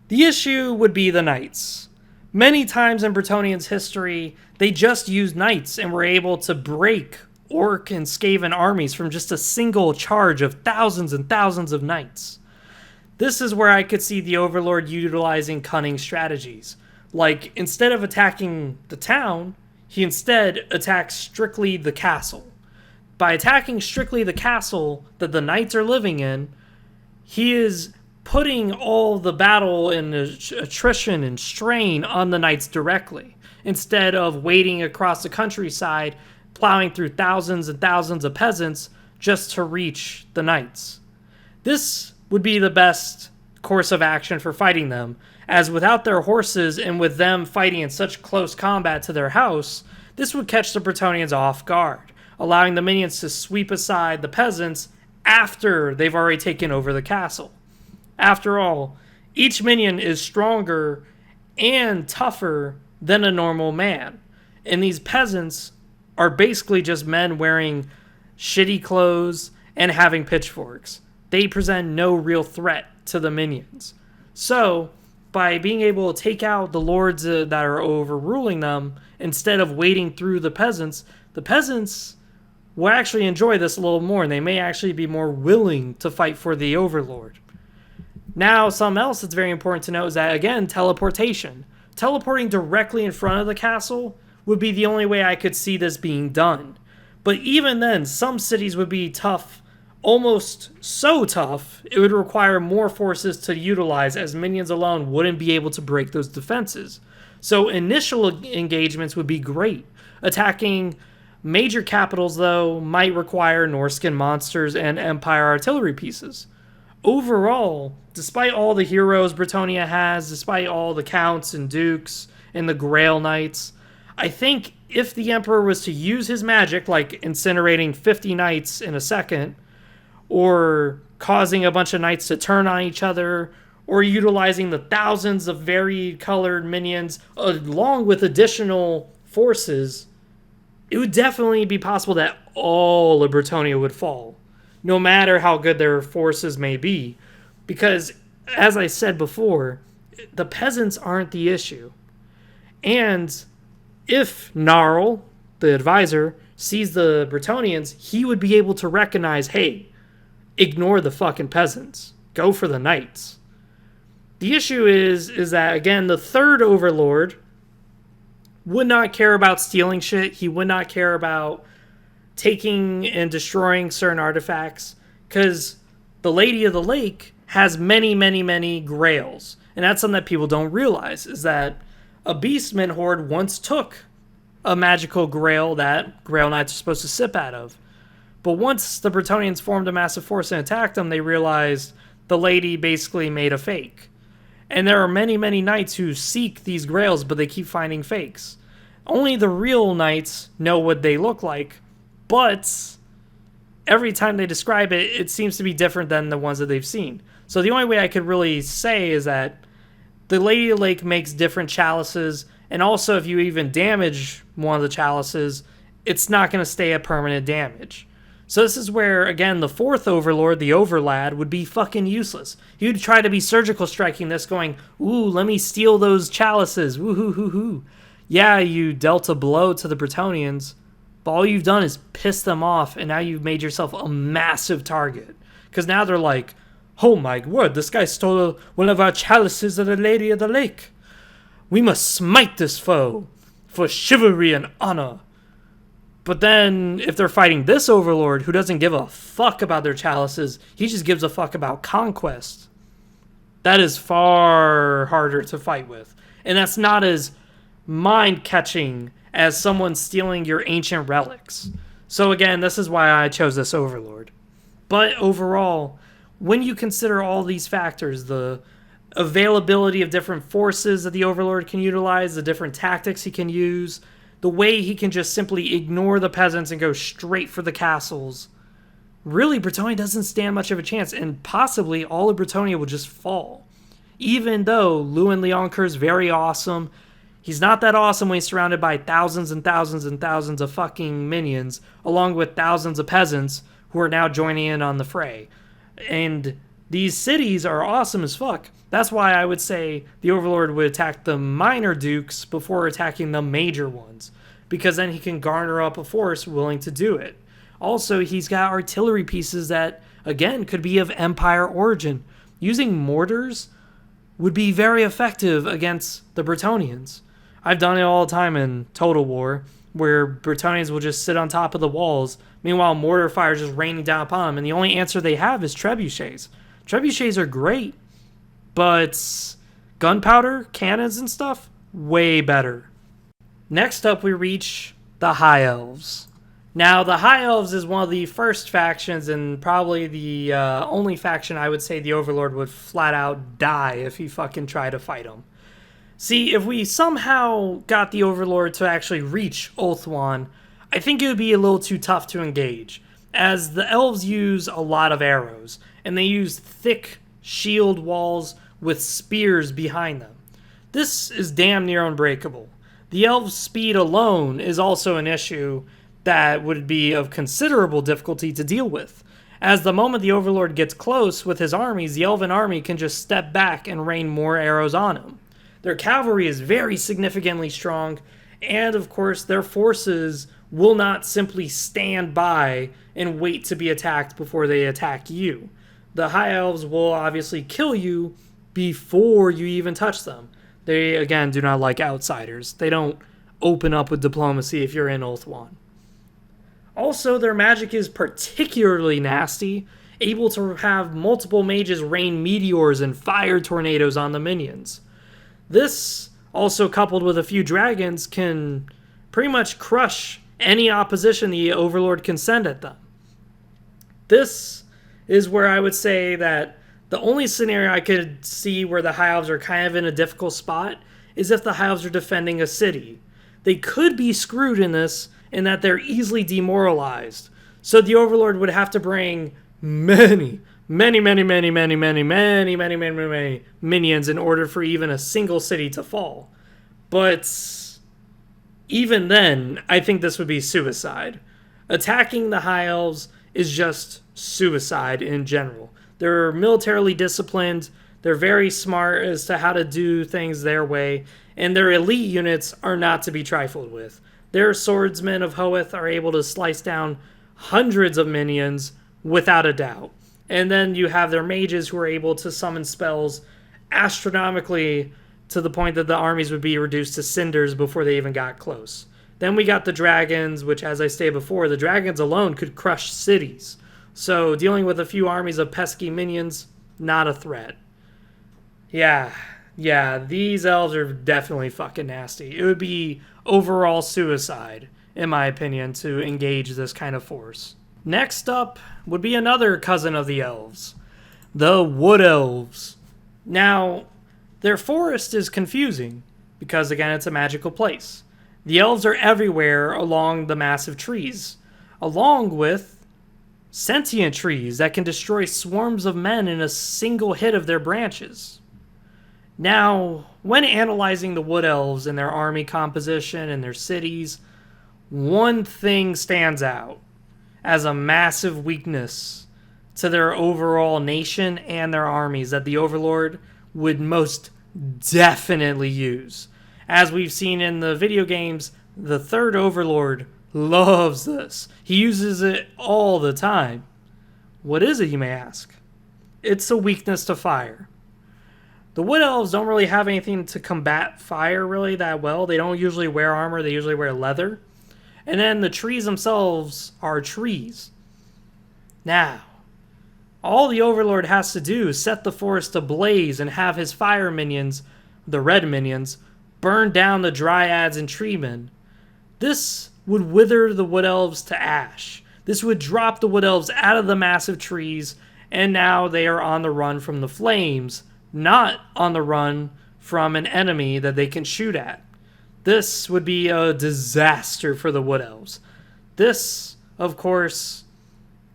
The issue would be the knights. Many times in Bretonians' history, they just used knights and were able to break Orc and Skaven armies from just a single charge of thousands and thousands of knights. This is where I could see the Overlord utilizing cunning strategies. Like, instead of attacking the town, he instead attacks strictly the castle. By attacking strictly the castle that the knights are living in, he is putting all the battle and attrition and strain on the knights directly, instead of wading across the countryside, plowing through thousands and thousands of peasants just to reach the knights. This would be the best course of action for fighting them, as without their horses and with them fighting in such close combat to their house, this would catch the Bretonians off guard, allowing the minions to sweep aside the peasants after they've already taken over the castle. After all, each minion is stronger and tougher than a normal man, and these peasants are basically just men wearing shitty clothes and having pitchforks. They present no real threat to the minions. So, by being able to take out the lords that are overruling them, instead of wading through the peasants will actually enjoy this a little more, and they may actually be more willing to fight for the Overlord. Now, something else that's very important to note is that, again, teleportation. Teleporting directly in front of the castle would be the only way I could see this being done. But even then, some cities would be tough, almost so tough, it would require more forces to utilize, as minions alone wouldn't be able to break those defenses. So initial engagements would be great. Attacking major capitals, though, might require Norskin monsters and Empire artillery pieces. Overall, despite all the heroes Bretonnia has, despite all the counts and dukes and the Grail Knights, I think if the Emperor was to use his magic, like incinerating 50 knights in a second, or causing a bunch of knights to turn on each other, or utilizing the thousands of varied colored minions along with additional forces, it would definitely be possible that all of Bretonnia would fall, no matter how good their forces may be. Because, as I said before, the peasants aren't the issue. And if Gnarl, the advisor, sees the Bretonians, he would be able to recognize, hey, ignore the fucking peasants. Go for the knights. The issue is that, again, the third Overlord would not care about stealing shit. He would not care about taking and destroying certain artifacts, because the Lady of the Lake has many, many, many grails. And that's something that people don't realize, is that a Beastman horde once took a magical grail that Grail Knights are supposed to sip out of. But once the Bretonians formed a massive force and attacked them, they realized the lady basically made a fake. And there are many, many knights who seek these grails, but they keep finding fakes. Only the real knights know what they look like, but every time they describe it, it seems to be different than the ones that they've seen. So the only way I could really say is that the Lady of the Lake makes different chalices, and also if you even damage one of the chalices, it's not going to stay a permanent damage. So this is where, again, the fourth Overlord, the Overlad, would be fucking useless. He would try to be surgical striking this, going, ooh, let me steal those chalices, woo-hoo-hoo-hoo. Yeah, you dealt a blow to the Bretonians, but all you've done is piss them off, and now you've made yourself a massive target. Because now they're like, Oh my word, this guy stole one of our chalices of the Lady of the Lake. We must smite this foe for chivalry and honor. But then, if they're fighting this overlord who doesn't give a fuck about their chalices, he just gives a fuck about conquest. That is far harder to fight with. And that's not as mind-catching as someone stealing your ancient relics. So again, this is why I chose this overlord. But overall, when you consider all these factors, the availability of different forces that the overlord can utilize, the different tactics he can use, the way he can just simply ignore the peasants and go straight for the castles, really Bretonnia doesn't stand much of a chance, and possibly all of Bretonnia will just fall. Even though Louis Leoncoeur is very awesome, he's not that awesome when he's surrounded by thousands and thousands and thousands of fucking minions, along with thousands of peasants who are now joining in on the fray. And these cities are awesome as fuck. That's why I would say the Overlord would attack the minor dukes before attacking the major ones, because then he can garner up a force willing to do it. Also, he's got artillery pieces that, again, could be of Empire origin. Using mortars would be very effective against the Bretonnians. I've done it all the time in Total War, where Bretonnians will just sit on top of the walls, meanwhile mortar fire is just raining down upon them, and the only answer they have is trebuchets. Trebuchets are great, but gunpowder, cannons and stuff, way better. Next up we reach the High Elves. Now the High Elves is one of the first factions and probably the only faction I would say the Overlord would flat out die if he fucking tried to fight them. See, if we somehow got the Overlord to actually reach Ulthuan, I think it would be a little too tough to engage, as the elves use a lot of arrows, and they use thick shield walls with spears behind them. This is damn near unbreakable. The elves' speed alone is also an issue that would be of considerable difficulty to deal with, as the moment the Overlord gets close with his armies, the elven army can just step back and rain more arrows on him. Their cavalry is very significantly strong, and of course their forces will not simply stand by and wait to be attacked before they attack you. The High Elves will obviously kill you before you even touch them. They, again, do not like outsiders. They don't open up with diplomacy if you're in Ulthuan. Also, their magic is particularly nasty, able to have multiple mages rain meteors and fire tornadoes on the minions. This, also coupled with a few dragons, can pretty much crush any opposition the Overlord can send at them. This is where I would say that the only scenario I could see where the High Elves are kind of in a difficult spot is if the High Elves are defending a city. They could be screwed in this in that they're easily demoralized. So the Overlord would have to bring many minions in order for even a single city to fall. But even then, I think this would be suicide. Attacking the High Elves is just suicide in general. They're militarily disciplined, they're very smart as to how to do things their way, and their elite units are not to be trifled with. Their swordsmen of Hoeth are able to slice down hundreds of minions without a doubt. And then you have their mages who are able to summon spells astronomically to the point that the armies would be reduced to cinders before they even got close. Then we got the dragons, which, as I stated before, the dragons alone could crush cities. So dealing with a few armies of pesky minions, not a threat. Yeah, these elves are definitely fucking nasty. It would be overall suicide, in my opinion, to engage this kind of force. Next up would be another cousin of the elves, the Wood Elves. Now, their forest is confusing, because again, it's a magical place. The elves are everywhere along the massive trees, along with sentient trees that can destroy swarms of men in a single hit of their branches. Now, when analyzing the Wood Elves and their army composition and their cities, one thing stands out as a massive weakness to their overall nation and their armies that the Overlord would most definitely use. As we've seen in the video games, the third Overlord loves this. He uses it all the time. What is it, you may ask? it's a weakness to fire. The Wood Elves don't really have anything to combat fire really that well. They don't usually wear armor, they usually wear leather. And then the trees themselves are trees. Now, all the Overlord has to do is set the forest ablaze and have his fire minions, the red minions, burn down the dryads and treemen. This would wither the Wood Elves to ash. This would drop the Wood Elves out of the massive trees, and now they are on the run from the flames, not on the run from an enemy that they can shoot at. This would be a disaster for the Wood Elves. This, of course,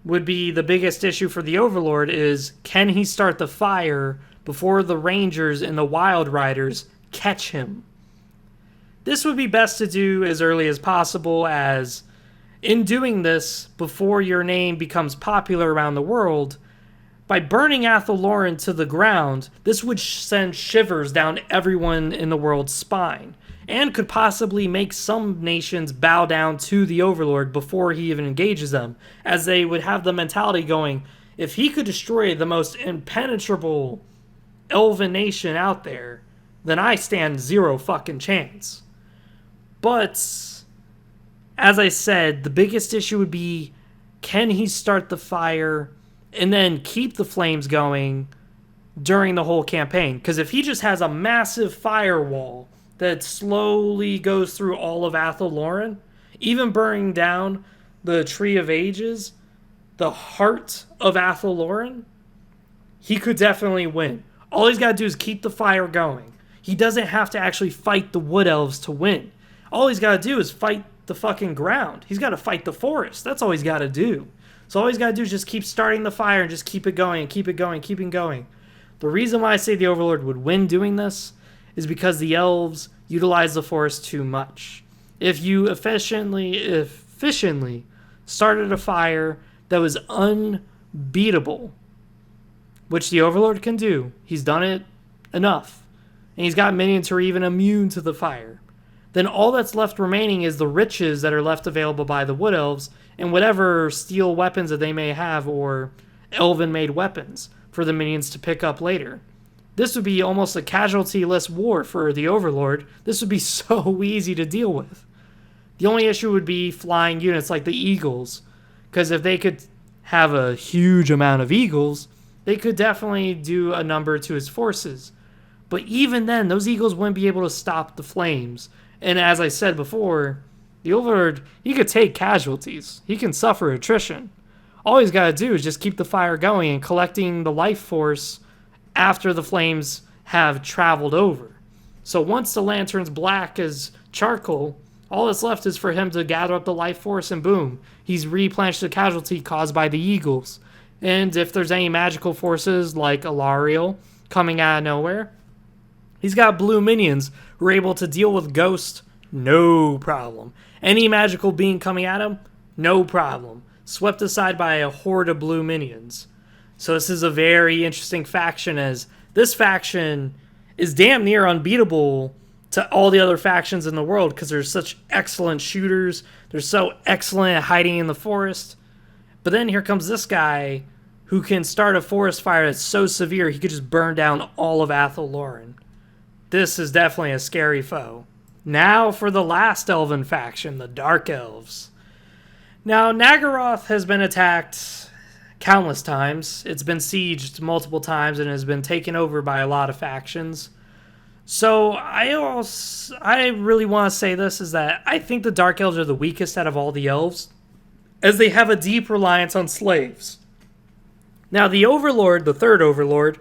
would be the biggest issue for the Overlord is, can he start the fire before the Rangers and the Wild Riders catch him? This would be best to do as early as possible, as in doing this, before your name becomes popular around the world, by burning Athelloren to the ground, this would send shivers down everyone in the world's spine, and could possibly make some nations bow down to the Overlord before he even engages them, as they would have the mentality going, if he could destroy the most impenetrable elven nation out there, then I stand zero fucking chance. But, as I said, the biggest issue would be, can he start the fire and then keep the flames going during the whole campaign? Because if he just has a massive firewall that slowly goes through all of Athelloren, even burning down the Tree of Ages, the heart of Athelloren, he could definitely win. All he's got to do is keep the fire going. He doesn't have to actually fight the Wood Elves to win. All he's got to do is fight the fucking ground. He's got to fight the forest. That's all he's got to do. So all he's got to do is just keep starting the fire and just keep it going and keep it going, keep it going. The reason why I say the Overlord would win doing this is because the elves utilize the forest too much. If you efficiently started a fire that was unbeatable, which the Overlord can do, he's done it enough, and he's got minions who are even immune to the fire, then all that's left remaining is the riches that are left available by the Wood Elves and whatever steel weapons that they may have or elven-made weapons for the minions to pick up later. This would be almost a casualty-less war for the Overlord. This would be so easy to deal with. The only issue would be flying units like the Eagles, because if they could have a huge amount of Eagles, they could definitely do a number to his forces. But even then, those Eagles wouldn't be able to stop the flames. And as I said before, the Overlord, he could take casualties. He can suffer attrition. All he's got to do is just keep the fire going and collecting the life force after the flames have traveled over. So once the lantern's black as charcoal, all that's left is for him to gather up the life force and boom, he's replenished the casualty caused by the Eagles. And if there's any magical forces like Alariel coming out of nowhere, he's got blue minions who are able to deal with Ghost, no problem. Any magical being coming at him, no problem. Swept aside by a horde of blue minions. So this is a very interesting faction, as this faction is damn near unbeatable to all the other factions in the world because they're such excellent shooters. They're so excellent at hiding in the forest. But then here comes this guy who can start a forest fire that's so severe he could just burn down all of Athelloren. This is definitely a scary foe. Now for the last elven faction, the Dark Elves. Now, Nagaroth has been attacked countless times. It's been sieged multiple times and has been taken over by a lot of factions. So I really want to say this, is that I think the Dark Elves are the weakest out of all the elves, as they have a deep reliance on slaves. Now, the Overlord, the third Overlord,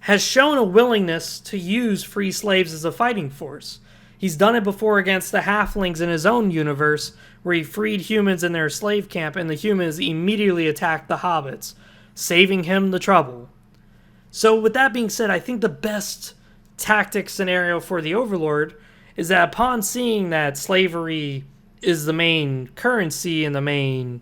has shown a willingness to use free slaves as a fighting force. He's done it before against the halflings in his own universe, where he freed humans in their slave camp and the humans immediately attacked the hobbits, saving him the trouble. So with that being said, I think the best tactic scenario for the Overlord is that upon seeing that slavery is the main currency and the main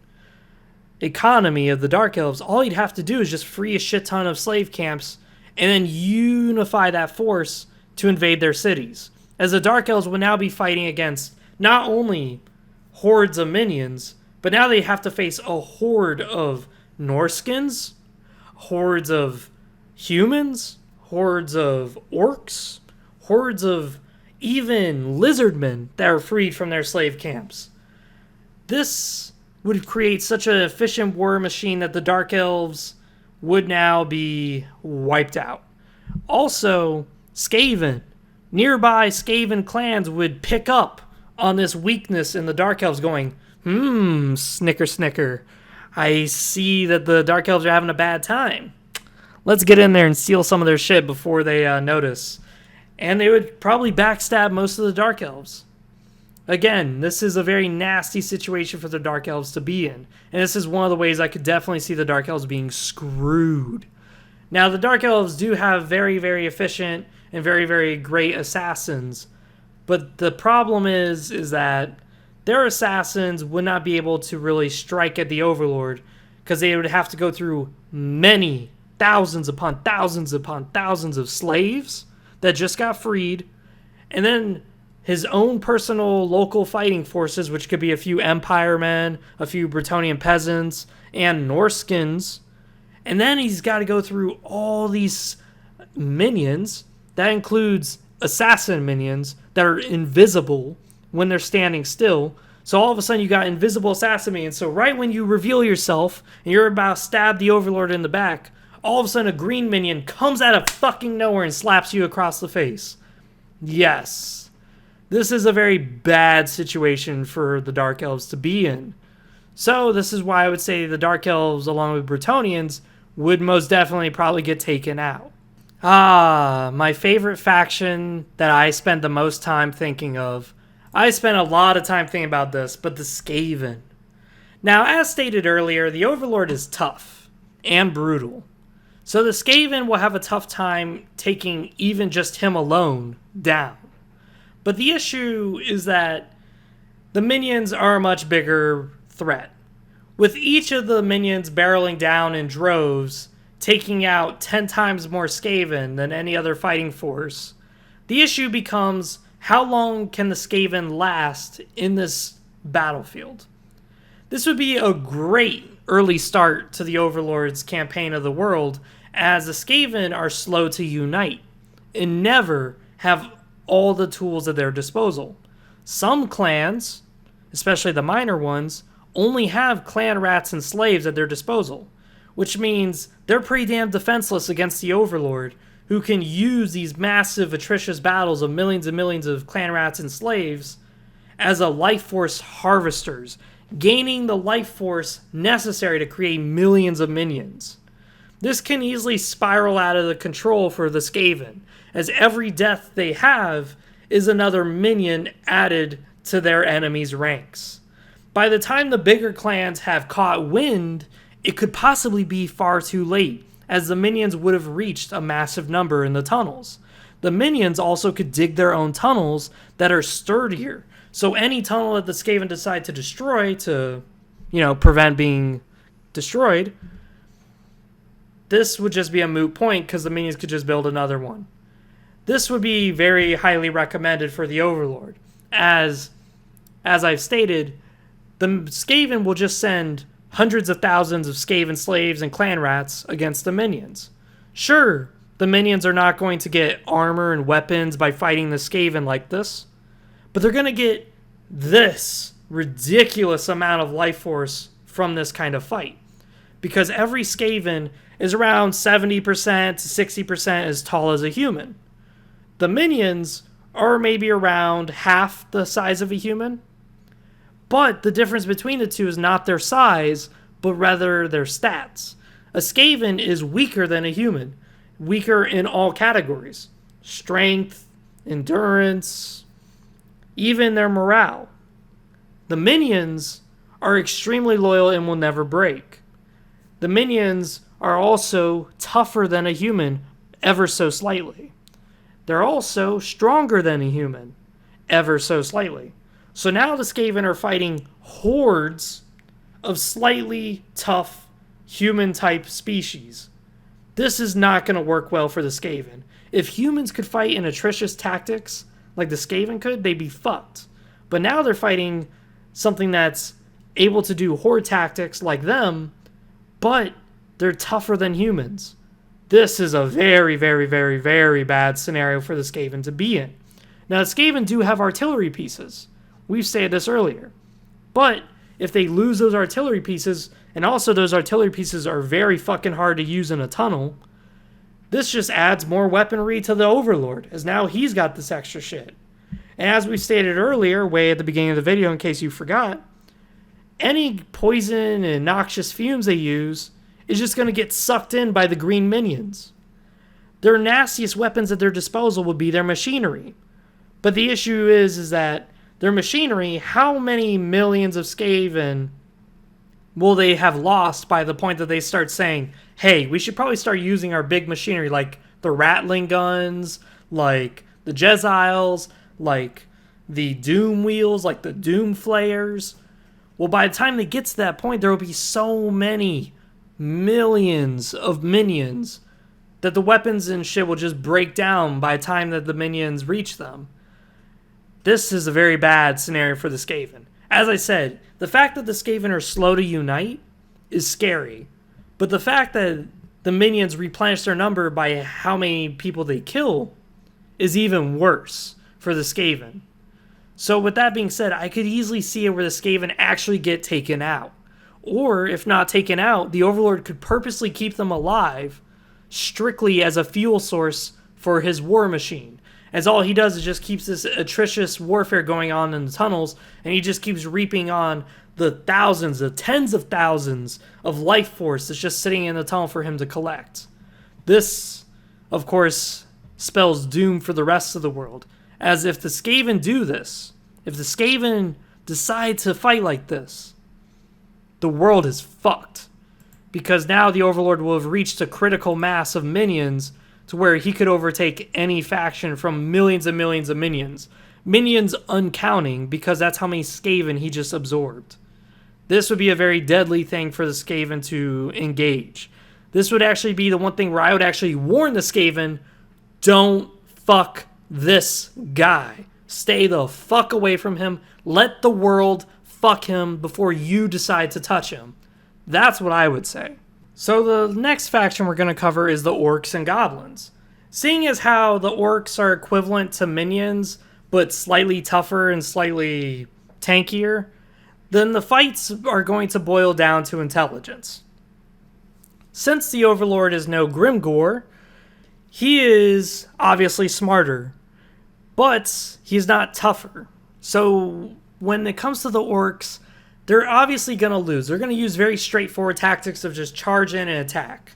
economy of the Dark Elves, all he'd have to do is just free a shit ton of slave camps and then unify that force to invade their cities. As the Dark Elves would now be fighting against not only hordes of minions, but now they have to face a horde of Norskins, hordes of humans, hordes of orcs, hordes of even lizardmen that are freed from their slave camps. This would create such an efficient war machine that the Dark Elves would now be wiped out. Also, Skaven. Nearby Skaven clans would pick up on this weakness in the Dark Elves going, snicker, snicker. I see that the Dark Elves are having a bad time. Let's get in there and steal some of their shit before they notice. And they would probably backstab most of the Dark Elves. Again, this is a very nasty situation for the Dark Elves to be in. And this is one of the ways I could definitely see the Dark Elves being screwed. Now, the Dark Elves do have very, very efficient and very, very great assassins. But the problem is that their assassins would not be able to really strike at the Overlord because they would have to go through many thousands upon thousands upon thousands of slaves that just got freed. And then his own personal local fighting forces, which could be a few Empire men, a few Bretonnian peasants, and Norskins. And then he's got to go through all these minions. That includes assassin minions that are invisible when they're standing still. So all of a sudden you got invisible assassin minions. So right when you reveal yourself and you're about to stab the Overlord in the back, all of a sudden a green minion comes out of fucking nowhere and slaps you across the face. Yes. This is a very bad situation for the Dark Elves to be in. So this is why I would say the Dark Elves, along with Bretonnians, would most definitely probably get taken out. My favorite faction that I spent the most time thinking of. I spent a lot of time thinking about this, but the Skaven. Now, as stated earlier, the Overlord is tough and brutal. So the Skaven will have a tough time taking even just him alone down. But the issue is that the minions are a much bigger threat. With each of the minions barreling down in droves, taking out 10 times more Skaven than any other fighting force, the issue becomes how long can the Skaven last in this battlefield? This would be a great early start to the Overlord's campaign of the world, as the Skaven are slow to unite and never have all the tools at their disposal. Some clans, especially the minor ones, only have clan rats and slaves at their disposal, which means they're pretty damn defenseless against the Overlord, who can use these massive atrocious battles of millions and millions of clan rats and slaves as a life force harvesters, gaining the life force necessary to create millions of minions. This can easily spiral out of the control for the Skaven, as every death they have is another minion added to their enemy's ranks. By the time the bigger clans have caught wind, it could possibly be far too late, as the minions would have reached a massive number in the tunnels. The minions also could dig their own tunnels that are sturdier, so any tunnel that the Skaven decide to destroy to, prevent being destroyed, this would just be a moot point because the minions could just build another one. This would be very highly recommended for the Overlord, as I've stated, the Skaven will just send hundreds of thousands of Skaven slaves and clan rats against the minions. Sure, the minions are not going to get armor and weapons by fighting the Skaven like this, but they're going to get this ridiculous amount of life force from this kind of fight. Because every Skaven is around 70% to 60% as tall as a human. The minions are maybe around half the size of a human. But the difference between the two is not their size, but rather their stats. A Skaven is weaker than a human. Weaker in all categories. Strength, endurance, even their morale. The minions are extremely loyal and will never break. The minions are also tougher than a human, ever so slightly. They're also stronger than a human, ever so slightly. So now the Skaven are fighting hordes of slightly tough human-type species. This is not going to work well for the Skaven. If humans could fight in atrocious tactics like the Skaven could, they'd be fucked. But now they're fighting something that's able to do horde tactics like them, but they're tougher than humans. This is a very, very, very, very bad scenario for the Skaven to be in. Now, the Skaven do have artillery pieces. We've stated this earlier. But if they lose those artillery pieces, and also those artillery pieces are very fucking hard to use in a tunnel, this just adds more weaponry to the Overlord, as now he's got this extra shit. And as we stated earlier, way at the beginning of the video, in case you forgot, any poison and noxious fumes they use is just going to get sucked in by the green minions. Their nastiest weapons at their disposal would be their machinery. But the issue is that their machinery, how many millions of Skaven will they have lost by the point that they start saying, hey, we should probably start using our big machinery, like the Rattling guns, like the Jeziles, like the Doom wheels, like the Doom flayers. Well, by the time they get to that point, there will be so many millions of minions that the weapons and shit will just break down by the time that the minions reach them. This is a very bad scenario for the Skaven. As I said, the fact that the Skaven are slow to unite is scary. But the fact that the minions replenish their number by how many people they kill is even worse for the Skaven. So with that being said, I could easily see it where the Skaven actually get taken out. Or, if not taken out, the Overlord could purposely keep them alive strictly as a fuel source for his war machine. As all he does is just keeps this atrocious warfare going on in the tunnels, and he just keeps reaping on the thousands, the tens of thousands of life force that's just sitting in the tunnel for him to collect. This, of course, spells doom for the rest of the world. As if the Skaven do this, if the Skaven decide to fight like this, the world is fucked. Because now the Overlord will have reached a critical mass of minions to where he could overtake any faction from millions and millions of minions. Minions uncounting, because that's how many Skaven he just absorbed. This would be a very deadly thing for the Skaven to engage. This would actually be the one thing where I would actually warn the Skaven, don't fuck this guy. Stay the fuck away from him. Let the world fuck him before you decide to touch him. That's what I would say. So the next faction we're going to cover is the Orcs and Goblins. Seeing as how the Orcs are equivalent to minions, but slightly tougher and slightly tankier, then the fights are going to boil down to intelligence. Since the Overlord is no Grimgor, he is obviously smarter, but he's not tougher. So when it comes to the Orcs, they're obviously going to lose. They're going to use very straightforward tactics of just charge in and attack.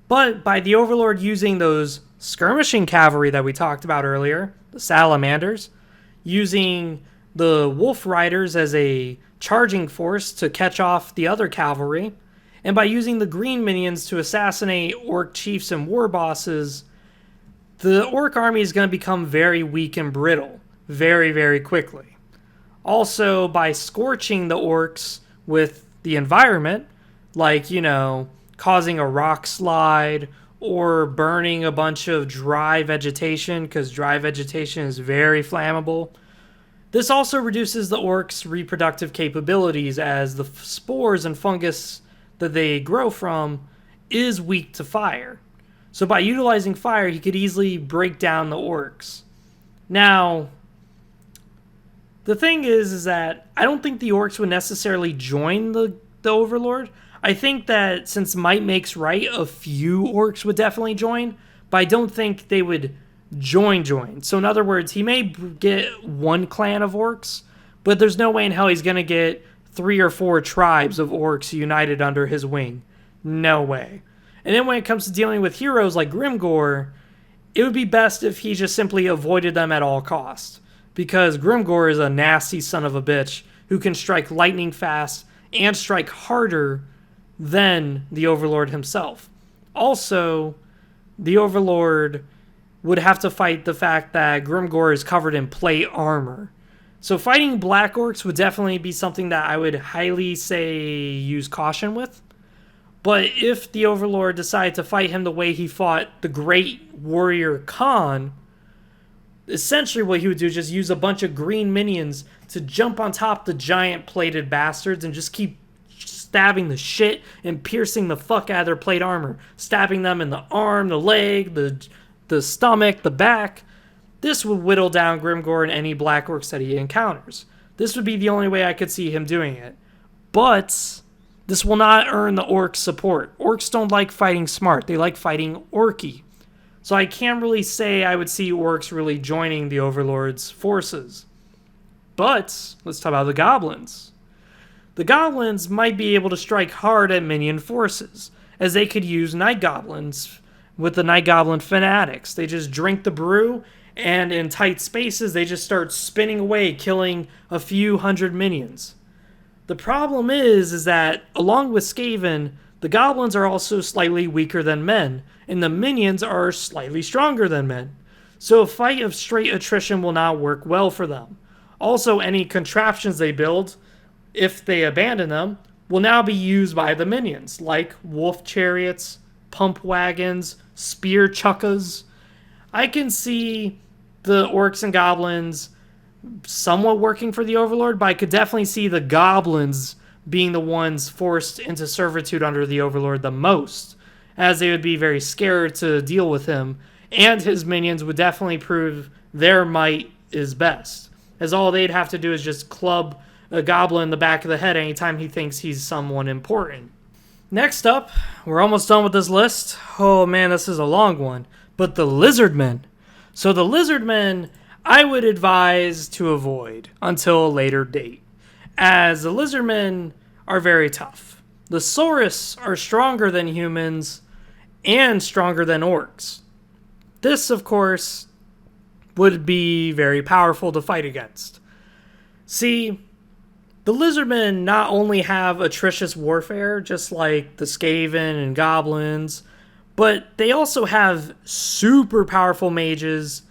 But by the Overlord using those skirmishing cavalry that we talked about earlier, the Salamanders, using the Wolf Riders as a charging force to catch off the other cavalry, and by using the green minions to assassinate Orc chiefs and war bosses, the Orc army is going to become very weak and brittle very, very quickly. Also, by scorching the Orcs with the environment, like, causing a rock slide or burning a bunch of dry vegetation, because dry vegetation is very flammable. This also reduces the Orcs' reproductive capabilities, as the spores and fungus that they grow from is weak to fire. So by utilizing fire, he could easily break down the Orcs. Now, the thing is that I don't think the Orcs would necessarily join the Overlord. I think that since might makes right, a few Orcs would definitely join, but I don't think they would join. So in other words, he may get one clan of Orcs, but there's no way in hell he's going to get 3 or 4 tribes of Orcs united under his wing. No way. And then when it comes to dealing with heroes like Grimgor, it would be best if he just simply avoided them at all costs. Because Grimgor is a nasty son of a bitch who can strike lightning fast and strike harder than the Overlord himself. Also, the Overlord would have to fight the fact that Grimgor is covered in plate armor. So fighting Black Orcs would definitely be something that I would highly say use caution with. But if the Overlord decided to fight him the way he fought the Great Warrior Khan, essentially what he would do is just use a bunch of green minions to jump on top the giant plated bastards and just keep stabbing the shit and piercing the fuck out of their plate armor, stabbing them in the arm, the leg, the stomach, the back. This would whittle down Grimgor and any black orcs that he encounters. This would be the only way I could see him doing it. But this will not earn the orcs' support. Orcs don't like fighting smart. They like fighting orky. So I can't really say I would see orcs really joining the Overlord's forces. But let's talk about the goblins. The goblins might be able to strike hard at minion forces, as they could use night goblins with the night goblin fanatics. They just drink the brew, and in tight spaces, they just start spinning away, killing a few hundred minions. The problem is that, along with Skaven, the goblins are also slightly weaker than men, and the minions are slightly stronger than men. So a fight of straight attrition will not work well for them. Also, any contraptions they build, if they abandon them, will now be used by the minions, like wolf chariots, pump wagons, spear chuckas. I can see the orcs and goblins somewhat working for the Overlord, but I could definitely see the goblins being the ones forced into servitude under the Overlord the most, as they would be very scared to deal with him, and his minions would definitely prove their might is best, as all they'd have to do is just club a goblin in the back of the head anytime he thinks he's someone important. Next up, we're almost done with this list. Oh man, this is a long one. But the lizardmen. So the lizardmen, I would advise to avoid until a later date, as the lizardmen are very tough. The Saurus are stronger than humans and stronger than orcs. This, of course, would be very powerful to fight against. See, the lizardmen not only have atrocious warfare, just like the Skaven and goblins, but they also have super powerful mages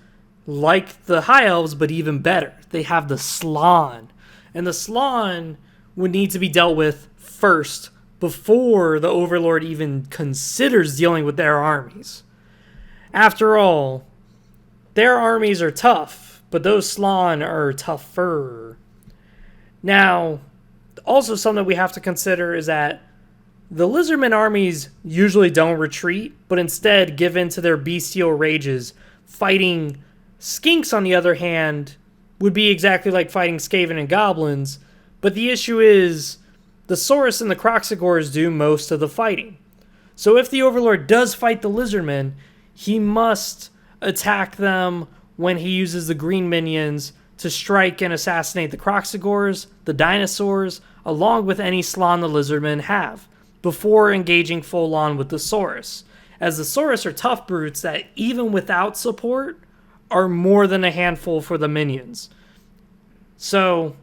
like the High Elves, but even better. They have the Slann. And the Slann would need to be dealt with first before the Overlord even considers dealing with their armies. After all, their armies are tough, but those Slann are tougher. Now, also something we have to consider is that the lizardmen armies usually don't retreat, but instead give in to their bestial rages. Fighting skinks, on the other hand, would be exactly like fighting Skaven and goblins, but the issue is the Saurus and the Kroxigors do most of the fighting. So if the Overlord does fight the lizardmen, he must attack them when he uses the green minions to strike and assassinate the Kroxigors, the dinosaurs, along with any Slann the lizardmen have, before engaging full on with the Saurus, as the Saurus are tough brutes that, even without support, are more than a handful for the minions. So,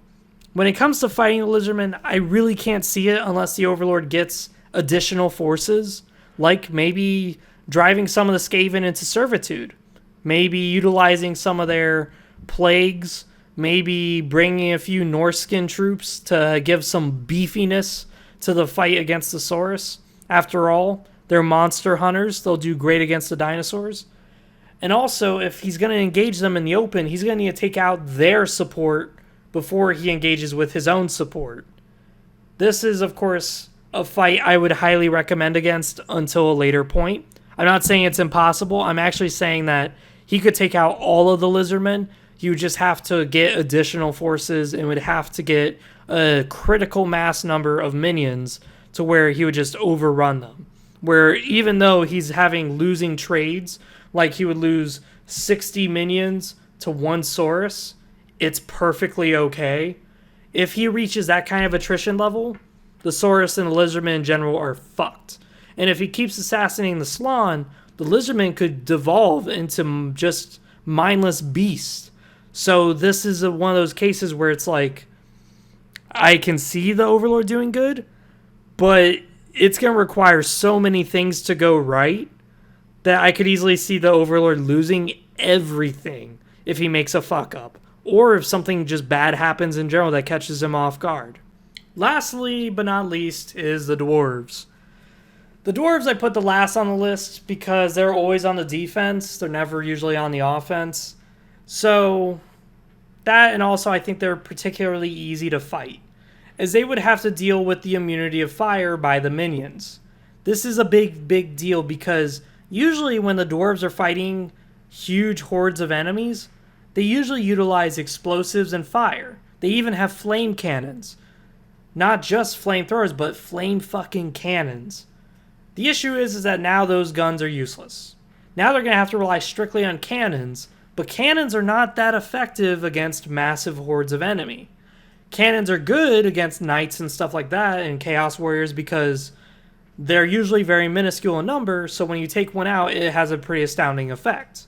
when it comes to fighting the lizardmen, I really can't see it unless the Overlord gets additional forces, like maybe driving some of the Skaven into servitude, maybe utilizing some of their plagues, maybe bringing a few Norskin troops to give some beefiness to the fight against the Saurus. After all, they're monster hunters. They'll do great against the dinosaurs. And also, if he's going to engage them in the open, he's going to need to take out their support before he engages with his own support. This is, of course, a fight I would highly recommend against until a later point. I'm not saying it's impossible. I'm actually saying that he could take out all of the lizardmen. He would just have to get additional forces and would have to get a critical mass number of minions to where he would just overrun them. Where even though he's having losing trades, like he would lose 60 minions to one Saurus, it's perfectly okay. If he reaches that kind of attrition level, the Saurus and the lizardmen in general are fucked. And if he keeps assassinating the Slann, the lizardmen could devolve into just mindless beasts. So this is one of those cases where it's like, I can see the Overlord doing good, but it's going to require so many things to go right that I could easily see the Overlord losing everything if he makes a fuck up, or if something just bad happens in general that catches him off guard. Lastly, but not least, is the dwarves. The dwarves I put the last on the list because they're always on the defense. They're never usually on the offense. So that, and also I think they're particularly easy to fight, as they would have to deal with the immunity of fire by the minions. This is a big deal because usually when the dwarves are fighting huge hordes of enemies, they usually utilize explosives and fire. They even have flame cannons. Not just flamethrowers, but flame fucking cannons. The issue is that now those guns are useless. Now they're going to have to rely strictly on cannons, but cannons are not that effective against massive hordes of enemy. Cannons are good against knights and stuff like that and chaos warriors because they're usually very minuscule in number, so when you take one out, it has a pretty astounding effect.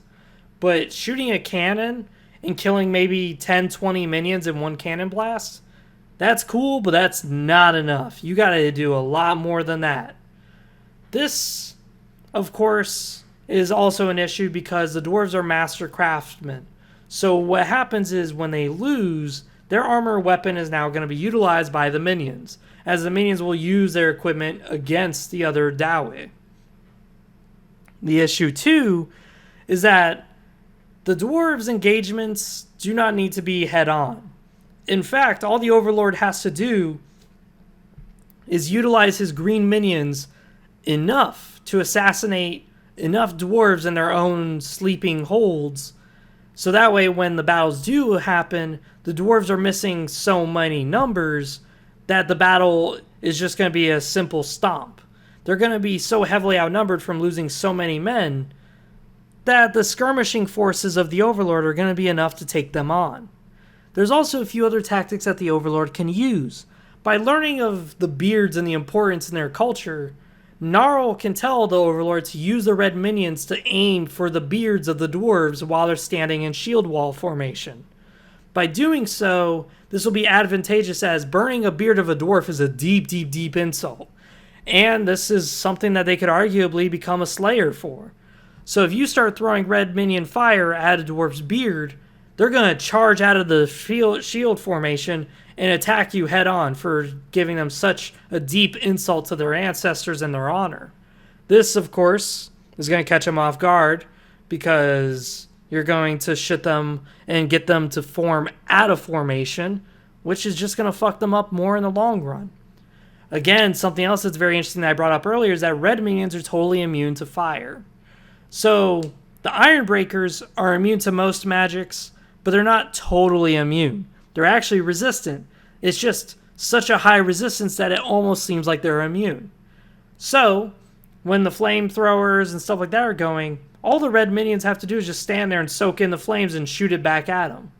But shooting a cannon and killing maybe 10, 20 minions in one cannon blast, that's cool, but that's not enough. You gotta do a lot more than that. This, of course, is also an issue because the dwarves are master craftsmen. So what happens is when they lose, their armor weapon is now going to be utilized by the minions, as the minions will use their equipment against the other Dawi. The issue, too, is that the dwarves' engagements do not need to be head-on. In fact, all the overlord has to do is utilize his green minions enough to assassinate enough dwarves in their own sleeping holds, so that way when the battles do happen, the dwarves are missing so many numbers that the battle is just going to be a simple stomp. They're going to be so heavily outnumbered from losing so many men that the skirmishing forces of the overlord are going to be enough to take them on. There's also a few other tactics that the overlord can use. By learning of the beards and the importance in their culture, Gnarl can tell the overlord to use the red minions to aim for the beards of the dwarves while they're standing in shield wall formation. By doing so, this will be advantageous as burning a beard of a dwarf is a deep insult. And this is something that they could arguably become a slayer for. So if you start throwing red minion fire at a dwarf's beard, they're going to charge out of the shield formation and attack you head on for giving them such a deep insult to their ancestors and their honor. This, of course, is going to catch them off guard because you're going to shit them and get them to form out of formation, which is just going to fuck them up more in the long run. Again, something else that's very interesting that I brought up earlier is that red minions are totally immune to fire. So the Iron Breakers are immune to most magics, but they're not totally immune. They're actually resistant. It's just such a high resistance that it almost seems like they're immune. So, when the flamethrowers and stuff like that are going, all the red minions have to do is just stand there and soak in the flames and shoot it back at them.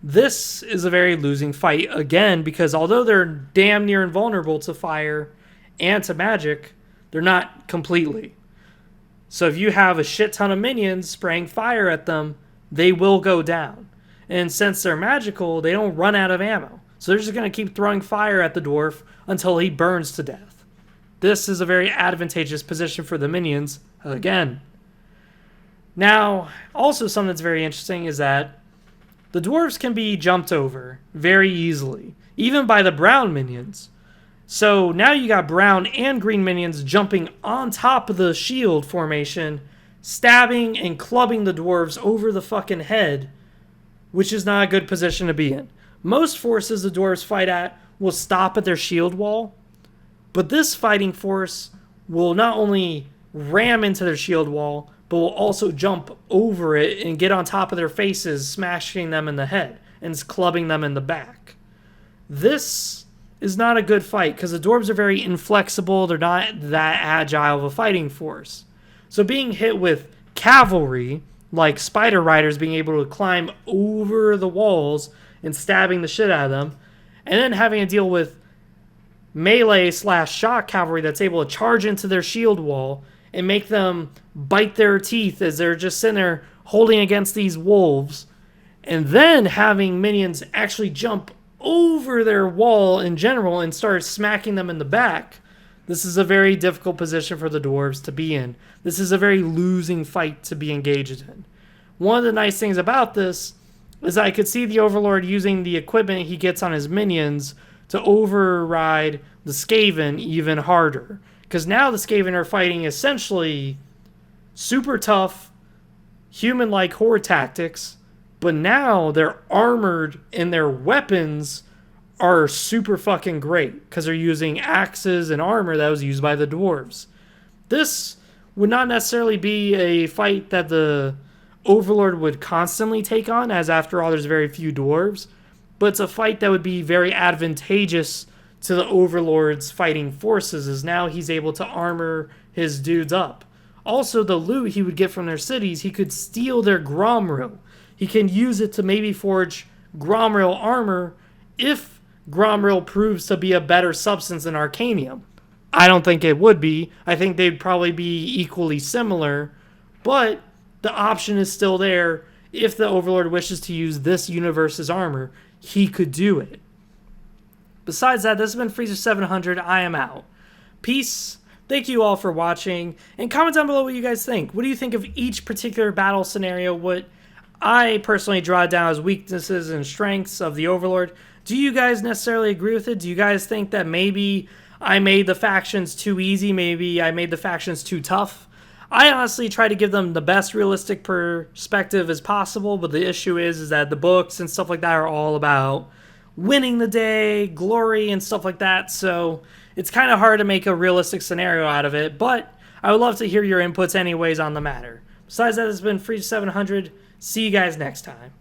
This is a very losing fight, again, because although they're damn near invulnerable to fire and to magic, they're not completely. So if you have a shit ton of minions spraying fire at them, they will go down. And since they're magical, they don't run out of ammo. So they're just going to keep throwing fire at the dwarf until he burns to death. This is a very advantageous position for the minions, again. Now, also something that's very interesting is that the dwarves can be jumped over very easily, even by the brown minions. So now you got brown and green minions jumping on top of the shield formation, stabbing and clubbing the dwarves over the fucking head, which is not a good position to be in. Most forces the dwarves fight at will stop at their shield wall, but this fighting force will not only ram into their shield wall, but will also jump over it and get on top of their faces, smashing them in the head and clubbing them in the back. This is not a good fight because the dwarves are very inflexible. They're not that agile of a fighting force. So being hit with cavalry, like spider riders being able to climb over the walls and stabbing the shit out of them, and then having to deal with melee/shock cavalry that's able to charge into their shield wall and make them bite their teeth as they're just sitting there holding against these wolves, and then having minions actually jump over their wall in general and start smacking them in the back. This is a very difficult position for the dwarves to be in. This is a very losing fight to be engaged in. One of the nice things about this is I could see the overlord using the equipment he gets on his minions to override the Skaven even harder. Because now the Skaven are fighting essentially super tough, human-like horde tactics, but now they're armored and their weapons are super fucking great because they're using axes and armor that was used by the dwarves. This would not necessarily be a fight that the Overlord would constantly take on, as after all, there's very few dwarves, but it's a fight that would be very advantageous to the Overlord's fighting forces, as now he's able to armor his dudes up. Also, the loot he would get from their cities, he could steal their Gromril. He can use it to maybe forge Gromril armor if Gromril proves to be a better substance than Arcanium. I don't think it would be. I think they'd probably be equally similar, but the option is still there. If the Overlord wishes to use this universe's armor, he could do it. Besides that, this has been Freezer 700. I am out. Peace. Thank you all for watching, and comment down below what you guys think. What do you think of each particular battle scenario? What I personally draw down as weaknesses and strengths of the Overlord. Do you guys necessarily agree with it? Do you guys think that maybe I made the factions too easy? Maybe I made the factions too tough? I honestly try to give them the best realistic perspective as possible, but the issue is that the books and stuff like that are all about winning the day, glory, and stuff like that, so it's kind of hard to make a realistic scenario out of it, but I would love to hear your inputs anyways on the matter. Besides that, this has been Freezer 700. See you guys next time.